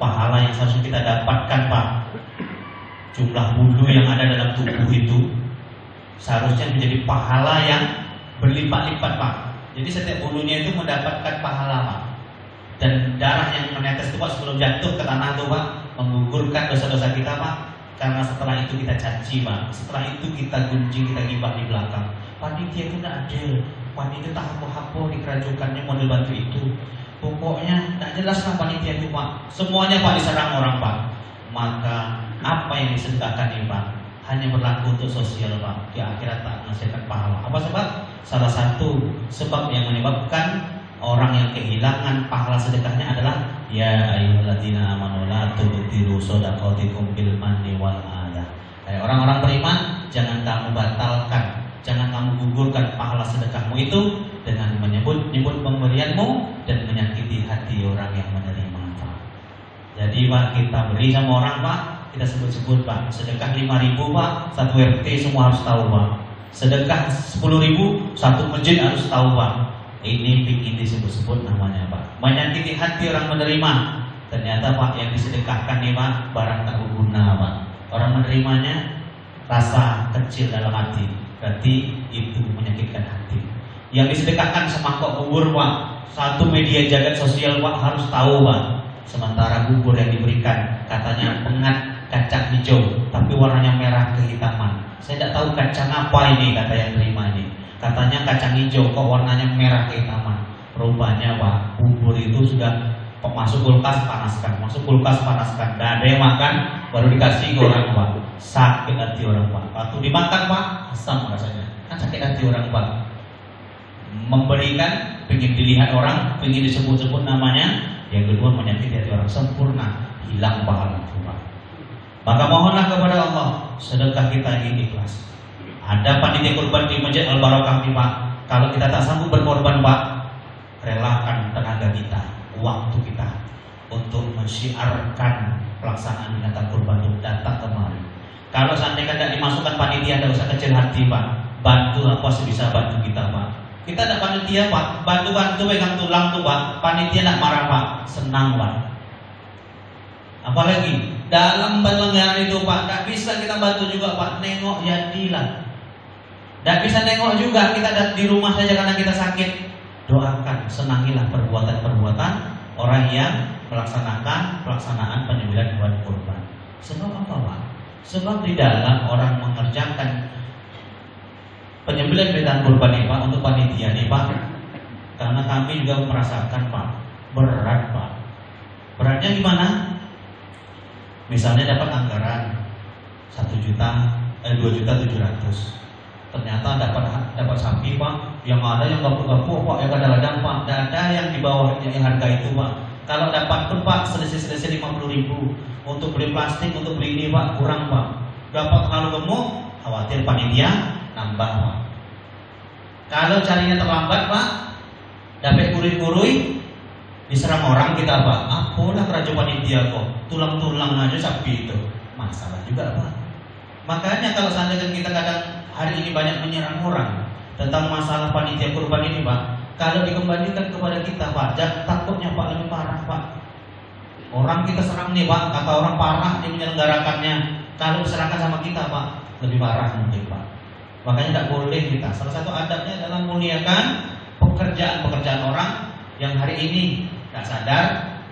pahala yang seharusnya kita dapatkan Pak, jumlah bulu yang ada dalam tubuh itu seharusnya menjadi pahala yang berlipat-lipat Pak. Jadi setiap bulunya itu mendapatkan pahala Pak. Dan darah yang menetes itu Pak sebelum jatuh ke tanah itu Pak menggugurkan dosa-dosa kita Pak. Karena setelah itu kita caci Pak, setelah itu kita gunjing, kita gibah di belakang. Panitia itu tidak adil, panitia tak hapo-hapo di kerajukannya model batu itu. Pokoknya tidak jelas lah panitia itu Pak. Semuanya Pak diserang orang Pak. Maka apa yang disedekahkan ini Pak hanya berlaku untuk sosial Pak. Di akhirat tak menghasilkan pahala. Apa sebab? Salah satu sebab yang menyebabkan orang yang kehilangan pahala sedekahnya adalah ya ayyuhalladzina amanu la tubtilu shadaqatikum bil manni wal adha. Hai orang-orang beriman, jangan kamu batalkan, jangan kamu gugurkan pahala sedekahmu itu dengan menyebut-nyebut pemberianmu dan menyakiti hati orang yang menerima Pak. Jadi Pak, kita beri sama orang Pak, kita sebut-sebut Pak, sedekah 5.000 Pak, satu RT semua harus tahu Pak. Sedekah 10.000, satu masjid harus tahu Pak. Ini bikin disebut-sebut namanya Pak, menyakiti hati orang menerima. Ternyata Pak yang disedekahkan nih Pak barang tak berguna Pak. Orang menerimanya rasa kecil dalam hati, berarti itu menyakitkan hati. Yang disedekahkan semangkok bubur Pak, satu media jagat sosial Pak harus tahu Pak. Sementara bubur yang diberikan katanya pengat kacang hijau, tapi warnanya merah kehitaman. Saya tidak tahu kacang apa ini kata yang terima ini. Katanya kacang hijau kok warnanya merah kehitaman. Rupanya Pak, bubur itu sudah masuk kulkas panaskan, masuk kulkas panaskan. Dan ada yang makan baru dikasih ke orang Pak. Sakit hati orang Pak. Waktu dimakan Pak, asam rasanya. Kan sakit hati orang Pak. Memberikan, ingin dilihat orang, ingin disebut-sebut namanya. Yang kedua menyakiti hati orang, sempurna, hilang pahala itu Pak. Maka mohonlah kepada Allah sedekah kita ini ikhlas. Ada panitia kurban di Masjid Al-Barakah nih Pak. Kalau kita tak sanggup berkorban Pak, relakan tenaga kita, waktu kita untuk mensyiarkan pelaksanaan binatang kurban itu datang kemari. Kalau seandainya tidak dimasukkan panitia, tidak usah kecil hati Pak. Bantu apa sebisa bantu kita Pak. Kita tidak panitia Pak, bantu-bantu pegang tulang tuh Pak. Panitia tidak marah Pak, senang Pak. Apalagi dalam penyelenggaraan itu Pak, tidak bisa kita bantu juga Pak. Nengok jadilah. Dan bisa tengok juga kita di rumah saja karena kita sakit. Doakan, senangilah perbuatan-perbuatan orang yang melaksanakan pelaksanaan penyembelihan hewan kurban. Sebab apa Pak? Sebab di dalam orang mengerjakan penyembelihan binatang kurban ini Pak untuk panitia nih Pak. Karena kami juga merasakan Pak, berat Pak. Beratnya gimana? Misalnya dapat anggaran 2.700.000. Ternyata dapat sapi Pak, yang ada yang gapuk-gapuk Pak, yang kadang-kadang Pak, tidak ada yang di bawah yang harga itu Pak. Kalau dapat pun Pak selisih 50.000 untuk beli plastik, untuk beli ini Pak kurang Pak. Dapat terlalu gemuk, khawatir panitia nambah Pak. Kalau carinya terlambat Pak, dapat kurui-kurui, diserang orang kita Pak. Apalah keraja panitia kok, tulang-tulang aja sapi itu, masalah juga Pak. Makanya kalau seandainya kita kadang hari ini banyak menyerang orang tentang masalah panitia kurban ini Pak, kalau dikembalikan kepada kita Pak, takutnya Pak lebih parah Pak. Orang kita serang nih Pak, kata orang parah dia menyelenggarakannya. Kalau diserahkan sama kita Pak, lebih parah mungkin Pak. Makanya tidak boleh kita. Salah satu adabnya adalah muliakan pekerjaan-pekerjaan orang yang hari ini tidak sadar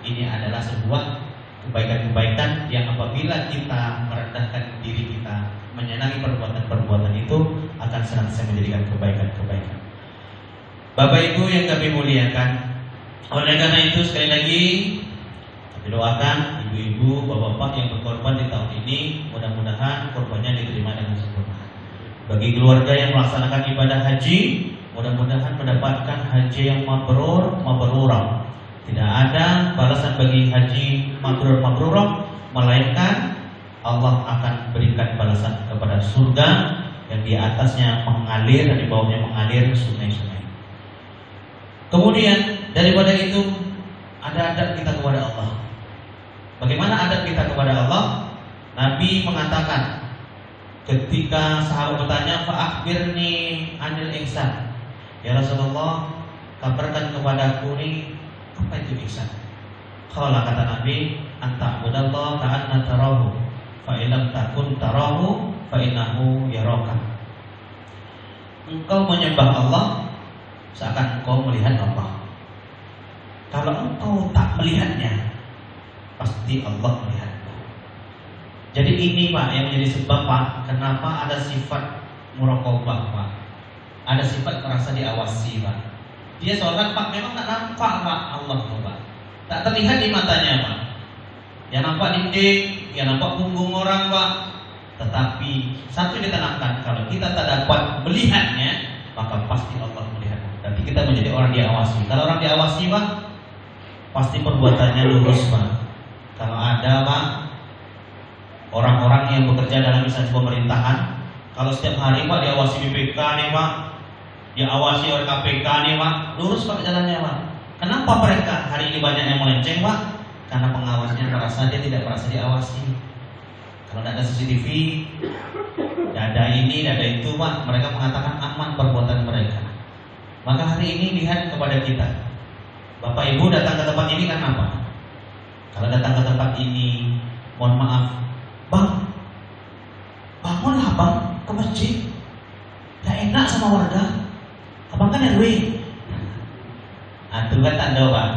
ini adalah sebuah kebaikan-kebaikan yang apabila kita merendahkan diri kita, menyenangi perbuatan-perbuatan itu akan senantiasa menjadikan kebaikan-kebaikan. Bapak Ibu yang kami muliakan, oleh karena itu sekali lagi kami doakan ibu-ibu, bapak-bapak yang berkorban di tahun ini, mudah-mudahan korbannya diterima dengan sempurna. Bagi keluarga yang melaksanakan ibadah haji, mudah-mudahan mendapatkan haji yang mabrur. Tidak ada balasan bagi haji mabrur, melainkan Allah akan berikan balasan kepada surga yang di atasnya mengalir dan di bawahnya mengalir sungai-sungai. Kemudian daripada itu ada adab kita kepada Allah. Bagaimana adab kita kepada Allah? Nabi mengatakan ketika sahabat bertanya, "Fa'akhbirni 'anil ihsan." Ya Rasulullah, kabarkan kepadaku nih apa itu ihsan? Qala, kata Nabi, "Anta'budallaha ka'annaka tarahu, fa illam takun tarahu fa innahu yaraka." Engkau menyembah Allah seakan engkau melihat Allah. Kalau engkau tak melihatnya, pasti Allah melihatmu. Jadi ini Pak yang menjadi sebab Pak, kenapa ada sifat muraqabah Pak. Ada sifat merasa diawasi Pak. Dia sholat Pak, memang tak nampak Pak Allah Pak. Tak terlihat di matanya Pak. Yang nampak dinding, yang nampak punggung orang Pak. Tetapi satu ditanamkan, kalau kita tak dapat melihatnya, maka pasti Allah melihat. Berarti kita menjadi orang diawasi. Kalau orang diawasi Pak, pasti perbuatannya lurus Pak. Kalau ada Pak, orang-orang yang bekerja dalam instansi pemerintahan, kalau setiap hari Pak diawasi BPK nih Pak, diawasi oleh KPK nih Pak, lurus Pak jalannya Pak. Kenapa mereka hari ini banyak yang melenceng Pak? Karena pengawasnya merasa dia tidak merasa diawasi. Kalau tidak ada CCTV, tidak ada ini, tidak ada itu Pak, mereka mengatakan aman perbuatan mereka. Maka hari ini lihat kepada kita. Bapak Ibu datang ke tempat ini karena apa? Kalau datang ke tempat ini, mohon maaf, Bang, bangunlah Bang ke masjid. Tidak enak sama warga. Abang kan RW. Itu kan tanda Pak.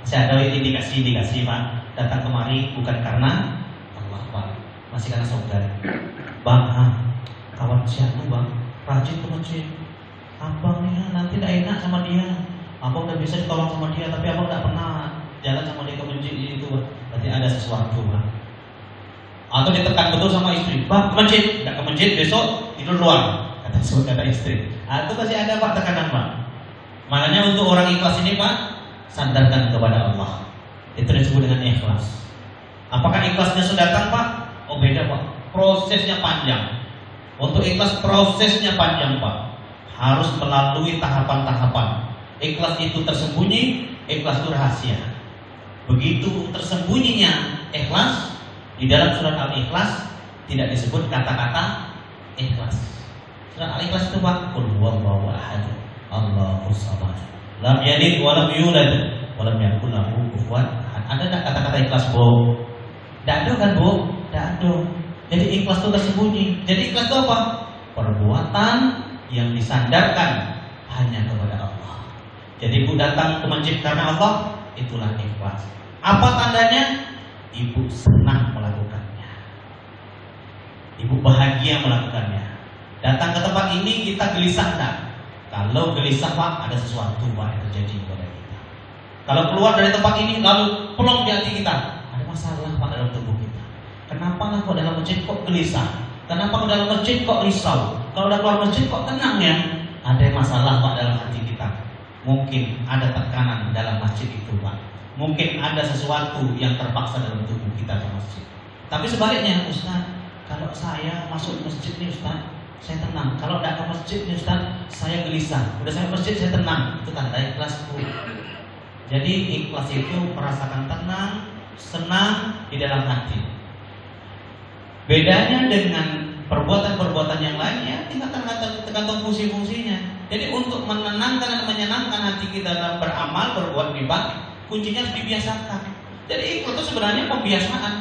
Saya ada indikasi Pak. Datang kemari bukan karena Allah Pak, masih karena saudara. Bang, kawan siapa Bang? Rajin ke masjid. Abang nih nanti tidak enak sama dia. Abang udah bisa ditolong sama dia, tapi abang tidak pernah jalan sama dia ke masjid itu. Berarti ada sesuatu Pak. Atau ditekan betul sama istri, Bang ke masjid, tidak ke masjid besok tidur luar. Kata istri. Itu pasti ada Pak tekanan Pak. Makanya untuk orang ikhlas ini Pak, sandarkan kepada Allah. Itu disebut dengan ikhlas. Apakah ikhlasnya sudah datang Pak? Oh beda Pak. Prosesnya panjang. Untuk ikhlas prosesnya panjang Pak. Harus melalui tahapan-tahapan. Ikhlas itu tersembunyi, ikhlas itu rahasia. Begitu tersembunyinya ikhlas, di dalam surat Al-Ikhlas tidak disebut kata-kata ikhlas. Surat Al-Ikhlas itu Pak, qul huwallahu ahad, Allahus samad, lam yalid wa lam yulad wa lam yakul lahu kufuwan ahad. Ada enggak kata-kata ikhlas, Bu? Tidak ada kan, Bu? Tidak ada. Jadi ikhlas itu tersembunyi. Jadi ikhlas itu apa? Perbuatan yang disandarkan hanya kepada Allah. Jadi ibu datang ke masjid karena Allah, itulah ikhlas. Apa tandanya? Ibu senang melakukannya. Ibu bahagia melakukannya. Datang ke tempat ini kita gelisah enggak? Kalau gelisah Pak, ada sesuatu Pak yang terjadi kepada kita. Kalau keluar dari tempat ini lalu plong di hati kita, ada masalah Pak dalam tubuh kita. Kenapa kok dalam masjid kok gelisah? Kenapa kok dalam masjid kok risau? Kalau udah keluar masjid kok tenang ya? Ada masalah Pak dalam hati kita. Mungkin ada tekanan dalam masjid itu Pak. Mungkin ada sesuatu yang terpaksa dalam tubuh kita ke masjid. Tapi sebaliknya Ustaz, kalau saya masuk masjid nih Ustaz, saya tenang. Kalau tidak ke masjid nih Ustaz, saya gelisah. Udah saya masjid saya tenang. Itu tanda ikhlas Bu. Jadi ikhlas itu merasakan tenang, senang di dalam hati. Bedanya dengan perbuatan-perbuatan yang lainnya tinggal tergantung fungsi-fungsinya. Jadi untuk menenangkan dan menyenangkan hati kita dalam beramal, berbuat ibadah, kuncinya harus dibiasakan. Jadi itu sebenarnya pembiasaan.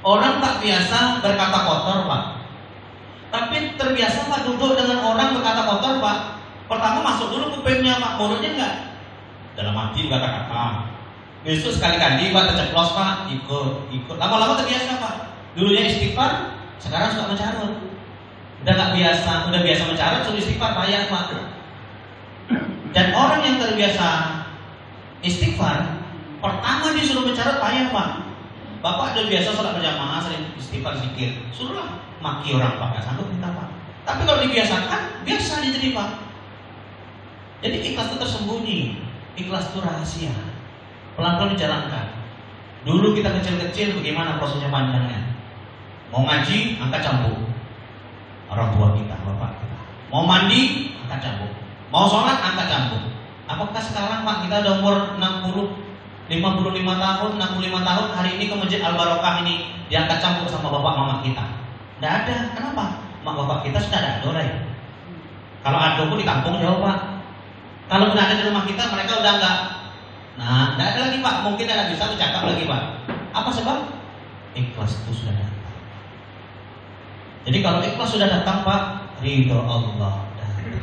Orang tak biasa berkata kotor Pak. Tapi terbiasa Pak duduk dengan orang berkata kotor Pak. Pertama masuk dulu kupingnya Pak, mulutnya enggak. Dalam hati kata-kata. Besok sekali-kali Pak terceplos Pak, ikut. Lama-lama terbiasa Pak. Dulunya istighfar, sekarang suka mencarut. Udah biasa mencarut, suruh istighfar payah Pak. Dan orang yang terbiasa istighfar, pertama disuruh mencarut payah Pak. Bapak udah biasa sholat berjamaah, sering istighfar zikir, suruhlah maki orang Pak, gak sanggup minta Pak. Tapi kalau dibiasakan, biasa jadi Pak. Jadi ikhlas itu tersembunyi, ikhlas itu rahasia. Pelan-pelan dijalankan. Dulu kita kecil-kecil bagaimana prosesnya panjangnya. Mau ngaji, angkat cambuk. Orang tua kita, bapak kita. Mau mandi, angkat cambuk. Mau sholat, angkat cambuk. Apakah sekarang Pak kita udah umur 55 tahun, 65 tahun, hari ini ke Masjid Al-Barokah ini diangkat cambuk sama bapak mama kita? Tidak ada. Kenapa? Mak bapak kita sudah ada adorai. Kalau ado pun di kampung jauh Pak. Kalau udah ada di rumah kita, mereka udah enggak. Nah, tidak ada lagi Pak. Mungkin tidak bisa bercakap lagi Pak. Apa sebab? Ikhlas itu sudah datang. Jadi kalau ikhlas sudah datang Pak, ridho Allah datang.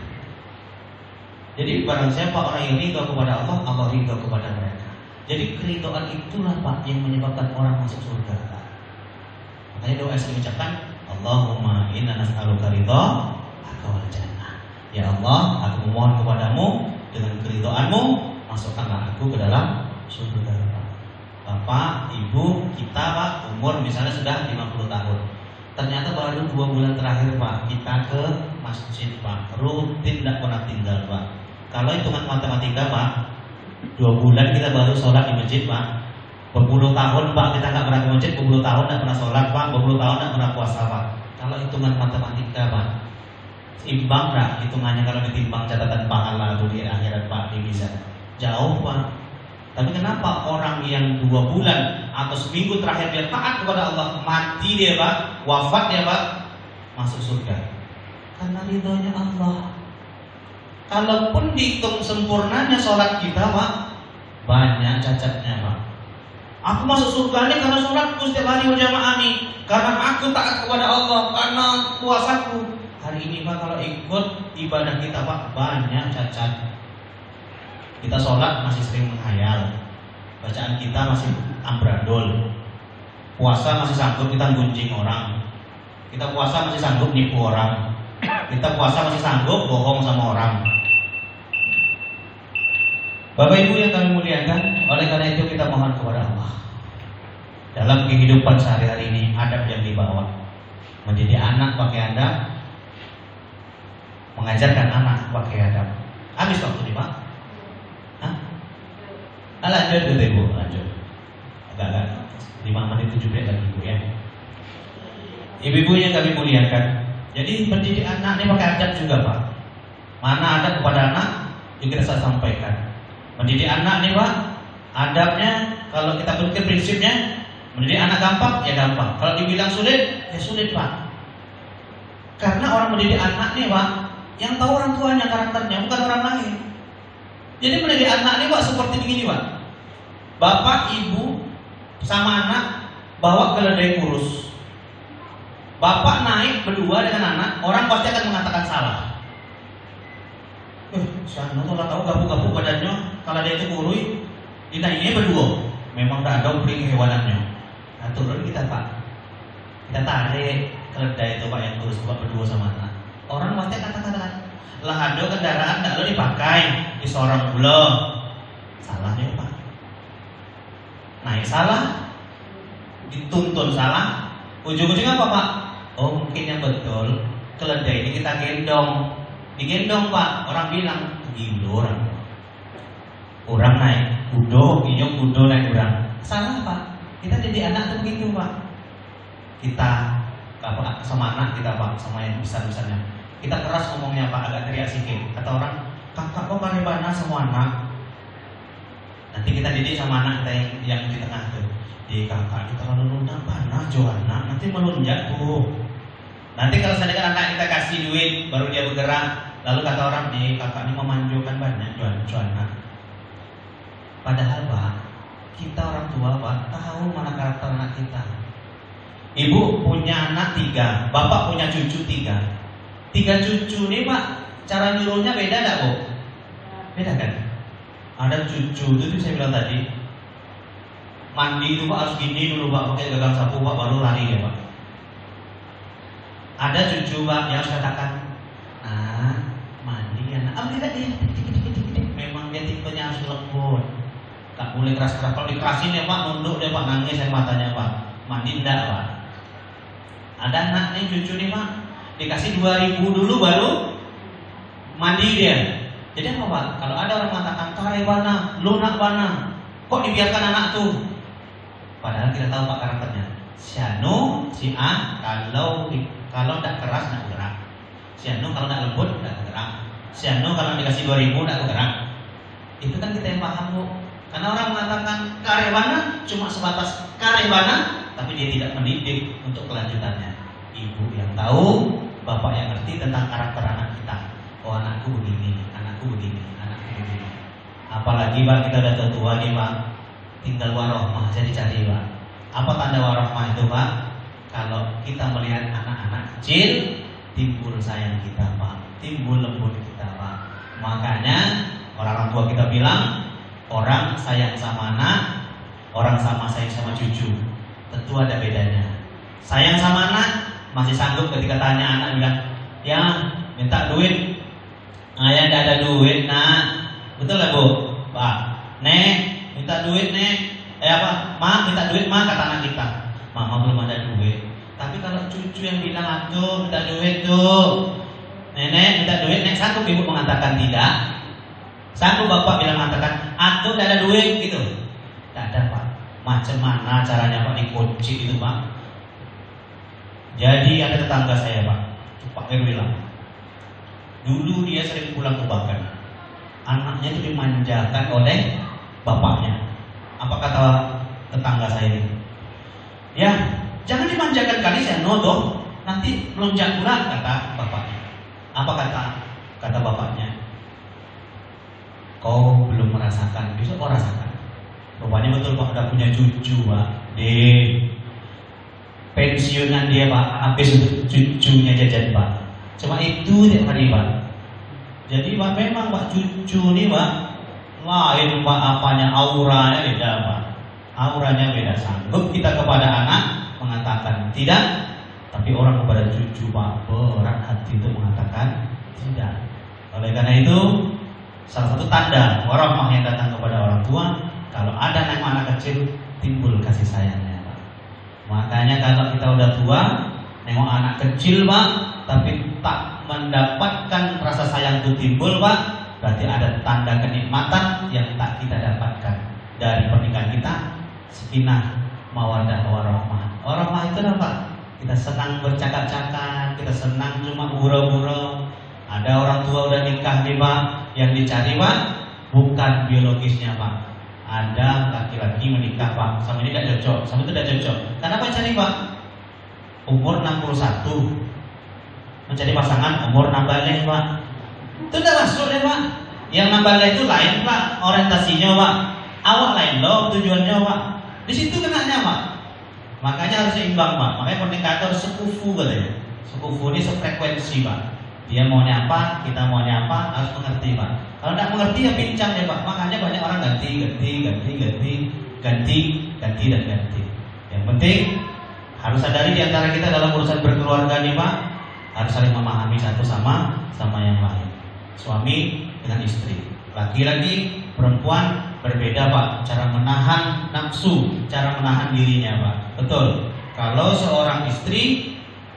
Jadi barang siapa orang yang ridho kepada Allah, Allah ridho kepada mereka. Jadi keridhaan itulah Pak yang menyebabkan orang masuk surga. Makanya doa yang diucapkan, Allahumma inna nas'aluka ridhaka wal jannah. Ya Allah, aku memohon kepadamu dengan keridhaanmu, masukkanlah aku ke dalam surga. Bapak, ibu, kita Pak umur misalnya sudah 50 tahun. Ternyata baru 2 bulan terakhir Pak kita ke masjid Pak. Rutin tidak pernah tinggal Pak. Kalau hitungan matematika Pak, 2 bulan kita baru sholat di masjid Pak. Berpuluh tahun Pak kita nggak pernah ke masjid, berpuluh tahun nggak pernah sholat Pak, berpuluh tahun nggak pernah puasa Pak. Kalau hitungan matematika Pak, imbang nggak hitungannya kalau ditimbang catatan pahala di akhirat Pak di mizan? Jauh Pak. Tapi kenapa orang yang 2 bulan atau seminggu terakhir dia taat kepada Allah, mati dia Pak, wafat dia Pak, masuk surga? Karena ridhonya Allah. Kalaupun dihitung sempurnanya sholat kita Pak, banyak cacatnya Pak. Aku masuk surga ini karena sholatku setiap hari berjamaah nih, karena aku taat kepada Allah, karena puasaku. Hari ini Pak kalau ikut ibadah kita Pak, banyak cacat. Kita sholat masih sering menghayal, bacaan kita masih amburadul, puasa masih sanggup kita gunjing orang, kita puasa masih sanggup nipu orang, kita puasa masih sanggup bohong sama orang. Bapak Ibu yang kami muliakan, oleh karena itu kita mohon kepada Allah dalam kehidupan sehari-hari ini adab yang dibawa, menjadi anak pakai adab, mengajarkan anak pakai adab. Habis waktu nih Pak? Lanjut gitu Ibu, lanjut. Agak 5 menit 7 menit lagi Ibu ya. Ibu-ibu yang kami muliakan, jadi pendidik anak ini pakai adab juga Pak. Mana adab kepada anak, juga saya sampaikan. Mendidik anak nih Pak, adabnya kalau kita berpikir prinsipnya, mendidik anak gampang, ya gampang. Kalau dibilang sulit, ya sulit Pak. Karena orang mendidik anak nih Pak, yang tahu orang tuanya karakternya, bukan orang lain. Jadi mendidik anak ini Pak seperti begini Pak. Bapak, ibu, sama anak bawa keledai kurus. Bapak naik berdua dengan anak, orang pasti akan mengatakan salah. Sana tuh tahu gabung-gabung badannya, kalau dia itu kurui, dinaiknya berdua. Memang tak ada upling hewanannya. Nah turun kita Pak, kita tarik keledai itu Pak yang kurus Bapak berdua sama anak. Orang pasti akan katakan, lah ada kendaraan tak lo dipakai di seorang gula. Salahnya Pak. Naik salah, dituntun salah, ujung-ujungnya apa Pak? Oh mungkin yang betul keledai ini kita gendong, digendong Pak. Orang bilang gila orang naik kudo, inyong kudo naik orang. Salah Pak. Kita jadi anak tuh begitu Pak. Kita apa sama anak kita Pak, sama yang besar-besarnya. Kita keras ngomongnya Pak, agak teriak sedikit. Kata orang, kakak kok karibana semua anak. Nanti kita didik sama anak kita yang di tengah tuh. Di kakak kita kalau lunak panah Johanna, nanti melunjak tuh. Nanti kalau seandainya anak kita kasih duit, baru dia bergerak. Lalu kata orang, di kakak ini memanjukan banyak Johanna. Padahal Pak, kita orang tua Pak tahu mana karakter anak kita. Ibu punya anak 3, bapak punya cucu 3. 3 cucu nih Pak, cara nyuruhnya beda enggak Bu? Beda kan? Ada cucu itu saya bilang tadi, mandi itu Pak harus gini dulu Pak, pakai gagang sapu Pak, baru lari ya Pak. Ada cucu Pak yang harus katakan, mandi ya nak, tidak dia, memang dia tipenya harus lembut, tak boleh keras-keras. Kalau dikerasin ya Pak, nunduk dia Pak, nangis air matanya Pak. Mandi enggak Pak. Ada anak nih cucu nih Pak, dikasih 2.000 dulu baru mandi dia. Jadi apa Pak? Kalau ada orang mengatakan kare bana, lunak bana, kok dibiarkan anak tuh? Padahal kita tahu Pak karakternya. Si Anu, si A kalau tidak keras tidak gerak. Si Anu kalau tidak lembut tidak gerak. Si Anu kalau dikasih 2.000 tidak gerak. Itu kan kita yang paham Bu. Karena orang mengatakan kare bana cuma sebatas kare bana, tapi dia tidak mendidik untuk kelanjutannya. Ibu yang tahu, bapak yang ngerti tentang karakter anak kita. Oh anakku begini, anakku begini, anakku begini. Apalagi Pak kita udah tua nih Pak, tinggal warohmah aja dicari Pak. Apa tanda warohmah itu Pak? Kalau kita melihat anak-anak kecil, timbul sayang kita Pak, timbul lembut kita Pak. Makanya orang tua kita bilang, orang sayang sama anak, orang sama sayang sama cucu. Tentu ada bedanya. Sayang sama anak masih sanggup ketika tanya anak bilang, ya minta duit, ayah tidak ada duit nak, betul lah Bu, Pak, nek minta duit nek, Ma minta duit Ma, kata anak kita, Mama belum ada duit. Tapi kalau cucu yang bilang aku minta duit tuh, nenek minta duit, nek sanggup ibu mengatakan tidak? Sanggup bapak bilang mengatakan aku tidak ada duit gitu? Tidak ada Pak. Macam mana caranya Pak dikunci itu Pak? Jadi ada tetangga saya Pak Erwilang. Dulu dia sering pulang ke Bagan. Anaknya itu dimanjakan oleh bapaknya. Apa kata tetangga saya ini? Ya, jangan dimanjakan kali saya nodong, nanti melonjak pula, kata bapaknya. Apa kata bapaknya? Kau belum merasakan, besok kau rasakan. Rupanya betul Pak, udah punya cucu Pak. Pensiunan dia Pak, habis untuk cucunya jajan Pak. Cuma itu tiap hari Pak. Jadi Pak memang Pak cucu nih Pak lain Pak, apanya auranya beda Pak. Auranya beda. Sanggup kita kepada anak mengatakan tidak, tapi orang kepada cucu Pak berat hati itu mengatakan tidak. Oleh karena itu salah satu tanda warohmah yang datang kepada orang tua, kalau ada anak kecil timbul kasih sayangnya. Makanya kalau kita udah tua, nengok anak kecil Pak, tapi tak mendapatkan rasa sayang itu timbul Pak, berarti ada tanda kenikmatan yang tak kita dapatkan dari pernikahan kita. Sakinah, mawaddah, warohmah. Warohmah itu apa? Kita senang bercakap-cakap, kita senang cuma gurau-gurau. Ada orang tua udah nikah nih Pak, yang dicari Pak bukan biologisnya Pak. Ada laki-laki menikah Pak, sama ini tidak cocok, sama itu tidak cocok. Kenapa cari Pak? Umur 61, mencari pasangan umur nambah Pak. Itu tidak masuk deh Pak. Yang nambah itu lain Pak, orientasinya Pak. Awak lain loh tujuannya Pak. Di situ kenanya Pak. Makanya harus seimbang Pak. Makanya pernikahan harus sekufu katanya. Sekufu ini sefrekuensi Pak. Dia maunya apa, kita maunya apa, harus mengerti Pak. Kalau tidak mengerti ya pincang ya Pak. Makanya banyak orang ganti. Yang penting harus sadari di antara kita dalam urusan berkeluarga nih Pak, harus saling memahami satu sama yang lain. Suami dengan istri, laki-laki perempuan berbeda Pak. Cara menahan nafsu, cara menahan dirinya Pak. Betul. Kalau seorang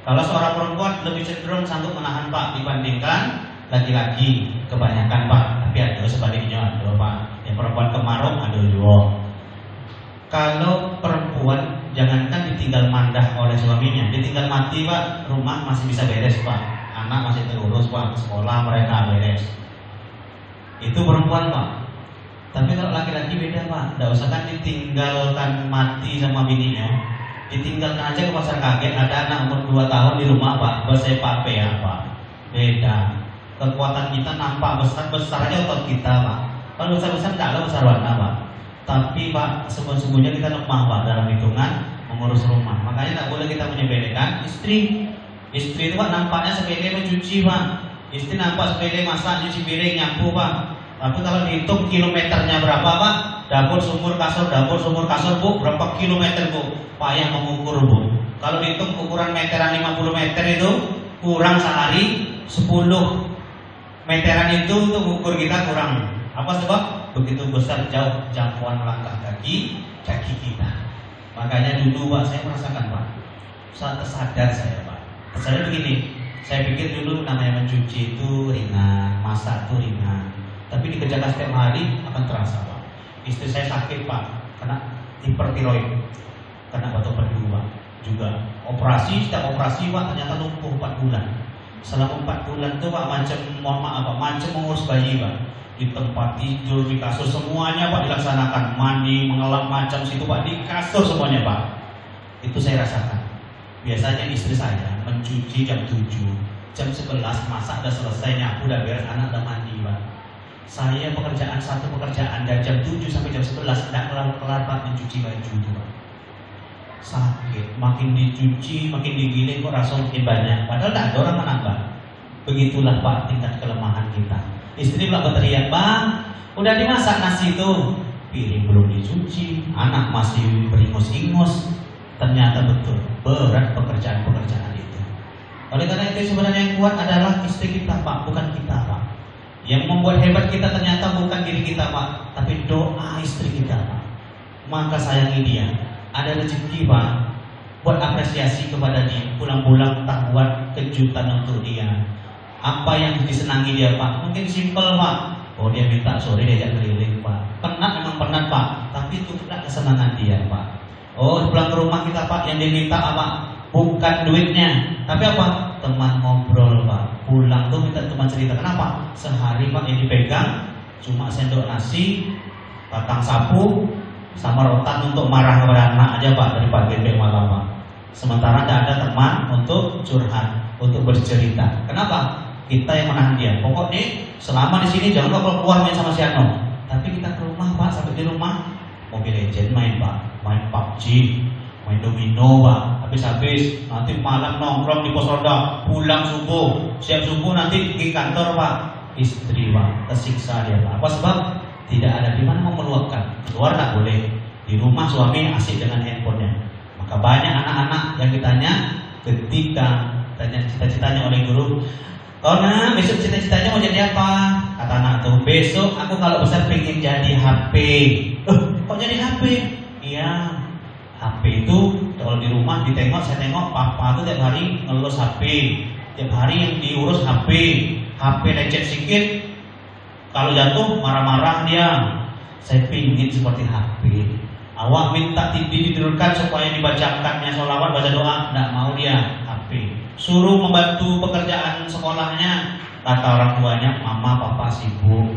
perempuan lebih cenderung sanggup menahan Pak dibandingkan laki-laki kebanyakan Pak. Tapi ada sebaliknya ada Pak. Yang perempuan kemarau ada juga. Kalau perempuan jangankan ditinggal mandah oleh suaminya, ditinggal mati Pak, rumah masih bisa beres Pak, anak masih terurus Pak, sekolah mereka beres. Itu perempuan Pak. Tapi kalau laki-laki beda Pak. Tidak usah kan ditinggalkan mati sama bininya, ditinggalkan aja ke pasar kaget, ada anak umur 2 tahun di rumah Pak, bersepak ya Pak. Beda. Kekuatan kita nampak besar aja otot kita Pak. Kalau besar-besar tidak ada besar warna Pak. Tapi Pak, sesungguhnya kita lemah Pak dalam hitungan mengurus rumah. Makanya tak boleh kita menyepelekan istri. Istri itu Pak nampaknya sepele mencuci Pak. Istri nampak sepele masak, cuci piring, nyapu Pak. Tapi kalau dihitung kilometernya berapa Pak? Dapur, sumur, kasur Bu, berapa kilometer Bu? Payah mengukur Bu. Kalau dihitung ukuran meteran 50 meter itu kurang sehari 10 meteran itu untuk mengukur kita kurang. Apa sebab? Begitu besar jauh jangkauan langkah kaki kita. Makanya dulu Pak saya merasakan Pak, saat tersadar saya Pak. Tersadar begini, saya pikir dulu namanya mencuci itu ringan, masak itu ringan. Tapi dikerjakan setiap hari akan terasa Pak. Istri saya sakit Pak, kena hipertiroid, kena batuk perdu Pak. Juga operasi, setiap operasi Pak ternyata lumpuh 4 bulan. Selama 4 bulan itu Pak macam mohon maaf Pak, macam mengurus bayi Pak. Di tempat tidur, di kasur semuanya Pak dilaksanakan, mandi, mengelap macam situ Pak, di kasur semuanya Pak. Itu saya rasakan. Biasanya istri saya mencuci jam 7, jam 11 masak udah selesai, nyapu udah beres, anak udah mandi Pak. Saya satu pekerjaan dari jam 7 sampai jam 11 tidak kelar-kelar Pak mencuci baju itu Pak. Sakit, makin dicuci, makin digiling kok rasa makin banyak. Padahal tak ada orang menambah. Begitulah Pak tingkat kelemahan kita. Istri pula berteriak, Bang, udah dimasak nasi itu, piring belum dicuci, anak masih beringus-ingus. Ternyata betul berat pekerjaan-pekerjaan itu. Oleh karena itu sebenarnya yang kuat adalah istri kita Pak, bukan kita Pak. Yang membuat hebat kita ternyata bukan diri kita Pak, tapi doa istri kita Pak. Maka sayangi dia. Ada rezeki Pak, buat apresiasi kepada dia. Pulang-pulang tak buat kejutan untuk dia. Apa yang disenangi dia Pak? Mungkin simpel Pak. Oh dia minta sore diajak keliling Pak. Penat memang penat Pak, tapi itu tidak kesenangan dia Pak. Oh pulang ke rumah kita Pak, yang diminta apa? Bukan duitnya, tapi apa? Teman ngobrol Pak. Pulang tuh minta teman cerita. Kenapa? Sehari Pak yang dipegang cuma sendok nasi, batang sapu, sama rotan untuk marah kepada anak aja Pak, dari pagi sampai malam Pak. Sementara tidak ada teman untuk curhat, untuk bercerita. Kenapa? Kita yang menahan dia. Pokoknya selama di sini jangan keluar main sama si Ano. Tapi kita ke rumah Pak, sampai di rumah Mobile Legend main Pak, main PUBG, main domino Pak. Habis-habis nanti malam nongkrong di pos ronda, pulang subuh, siap subuh nanti pergi kantor Pak. Istri Pak tersiksa dia Pak. Apa sebab? Tidak ada di mana mau meluapkan. Keluar tak boleh. Di rumah suami asik dengan handphonenya. Maka banyak anak-anak yang ditanya ketika tanya cita-citanya oleh guru, "Oh nah, besok cita-citanya mau jadi apa?" Kata anak tuh, "Besok aku kalau besar pengen jadi HP." Kok jadi HP? Iya, HP itu kalau di rumah ditengok, saya tengok papa tuh tiap hari ngelus HP, tiap hari yang diurus HP. HP lecet sedikit, kalau jatuh marah-marah dia. Saya pingin seperti HP. Awak minta ditidurkan supaya dibacakannya sholawat, baca doa, tidak mau dia HP. Suruh membantu pekerjaan sekolahnya, kata orang tuanya, mama papa sibuk.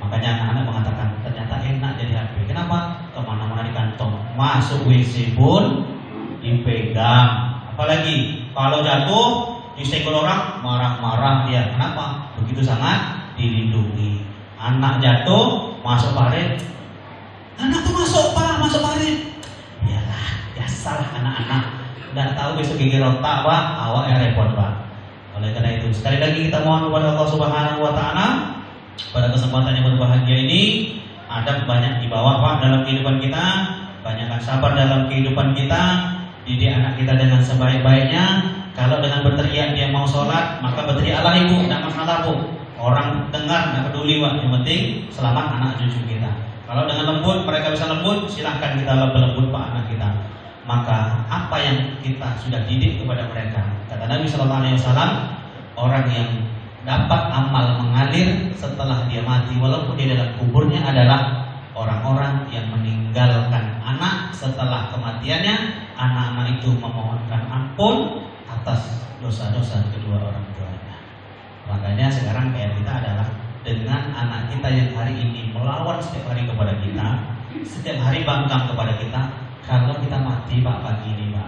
Makanya anak-anak mengatakan ternyata enak jadi HP. Kenapa? Kemana-mana di kantong, masuk WC pun dipegang. Apalagi kalau jatuh disenggol orang, marah-marah dia. Kenapa? Begitu sangat dilindungi. Anak jatuh masuk parit, anak tuh masuk parit. Iyalah, biasalah anak-anak. Tidak tahu besok gigi rotak Pak, awak yang repot Pak. Oleh karena itu sekali lagi kita mohon kepada Allah Subhanahu Wa Taala pada kesempatan yang berbahagia ini, adab banyak di bawah Pak dalam kehidupan kita, banyakkan sabar dalam kehidupan kita, didik anak kita dengan sebaik-baiknya. Kalau dengan berteriak dia mau sholat, maka berteriaklah ibu, tidak masalah Bu. Orang dengar tidak peduli Pak, yang penting selamat anak cucu kita. Kalau dengan lembut, mereka bisa lembut, silahkan kita lembut Pak anak kita. Maka apa yang kita sudah didik kepada mereka, kata Nabi SAW, orang yang dapat amal mengalir setelah dia mati walaupun di dalam kuburnya adalah orang-orang yang meninggalkan anak setelah kematiannya. Anak-anak itu memohonkan ampun atas dosa-dosa kedua orang tuanya. Makanya sekarang PR kita adalah dengan anak kita yang hari ini melawan setiap hari kepada kita, setiap hari bangkang kepada kita. Kalau kita mati Pak pagi ini Pak,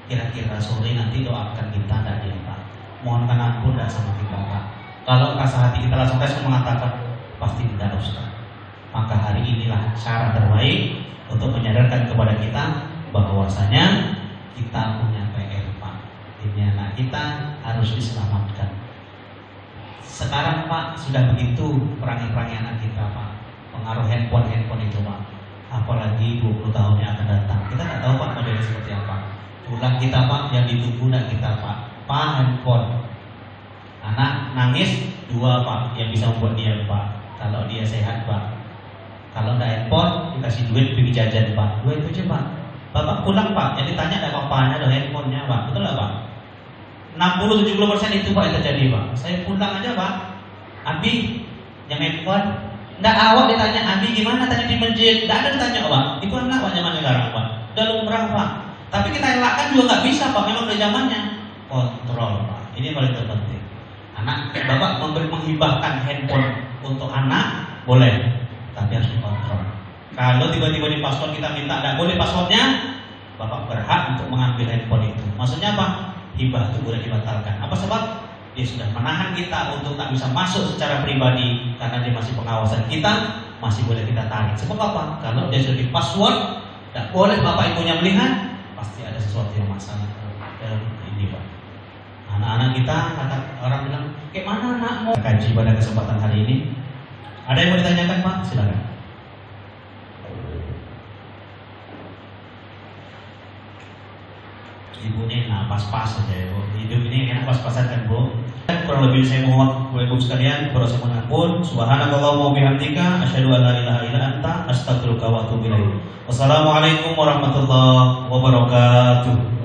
kira-kira sore nanti doakan kita tidak dia Pak, mohonkan ampun tidak sama kita Pak. Kalau rasa hati kita langsung respon mengatakan pasti tidak Ustaz, maka hari inilah cara terbaik untuk menyadarkan kepada kita bahwasanya kita punya PR Pak. Ini anak kita harus diselamatkan. Sekarang Pak sudah begitu perangi-perangi anak kita Pak. Pengaruh handphone itu Pak. Apalagi 20 tahun yang akan datang. Kita nggak tahu Pak modelnya seperti apa. Tulang kita Pak yang ditunggu nak kita Pak. Pak handphone. Anak nangis 2 Pak yang bisa membuat dia Pak. Kalau dia sehat Pak. Kalau nggak handphone dikasih duit pergi jajan Pak. 2 itu aja Pak. Bapak pulang Pak. Yang ditanya ada apa-apanya ada handphonenya Pak. Betul nggak Pak? 60-70% itu Pak yang terjadi Pak. Saya pulang aja Pak. Abi yang handphone. Nggak awak ditanya Abi gimana tadi di masjid. Nggak ada ditanya Pak. Itu anak Pak zaman sekarang Pak. Udah lumrah Pak. Tapi kita elakkan juga nggak bisa Pak. Memang udah zamannya. Kontrol Pak. Ini paling terpenting. Anak Bapak menghibahkan handphone untuk anak boleh, tapi harus dikontrol. Kalau tiba-tiba di password kita minta tidak boleh passwordnya, Bapak berhak untuk mengambil handphone itu. Maksudnya apa? Hibah itu boleh dibatalkan. Apa sebab? Dia sudah menahan kita untuk tak bisa masuk secara pribadi karena dia masih pengawasan kita, masih boleh kita tarik. Sebab apa? Kalau dia sudah di password, tidak boleh Bapak Ibunya melihat, pasti ada sesuatu yang masalah dalam ini Pak. Anak-anak kita, kata orang bilang, kayak mana anakmu? Kaji pada kesempatan hari ini. Ada yang mau ditanyakan Pak? Silakan. Ibu ini pas-pas saja ya Bu. Hidup ini enak pas-pasan kan Bu. Kurang lebih saya mohon Bapak Ibu sekalian, kalau saya mengampun. Subhanakallahumma wa bihamdika asyhadu an la ilaha illa anta astaghfiruka wa atubu ilaik. Wassalamualaikum warahmatullahi wabarakatuh.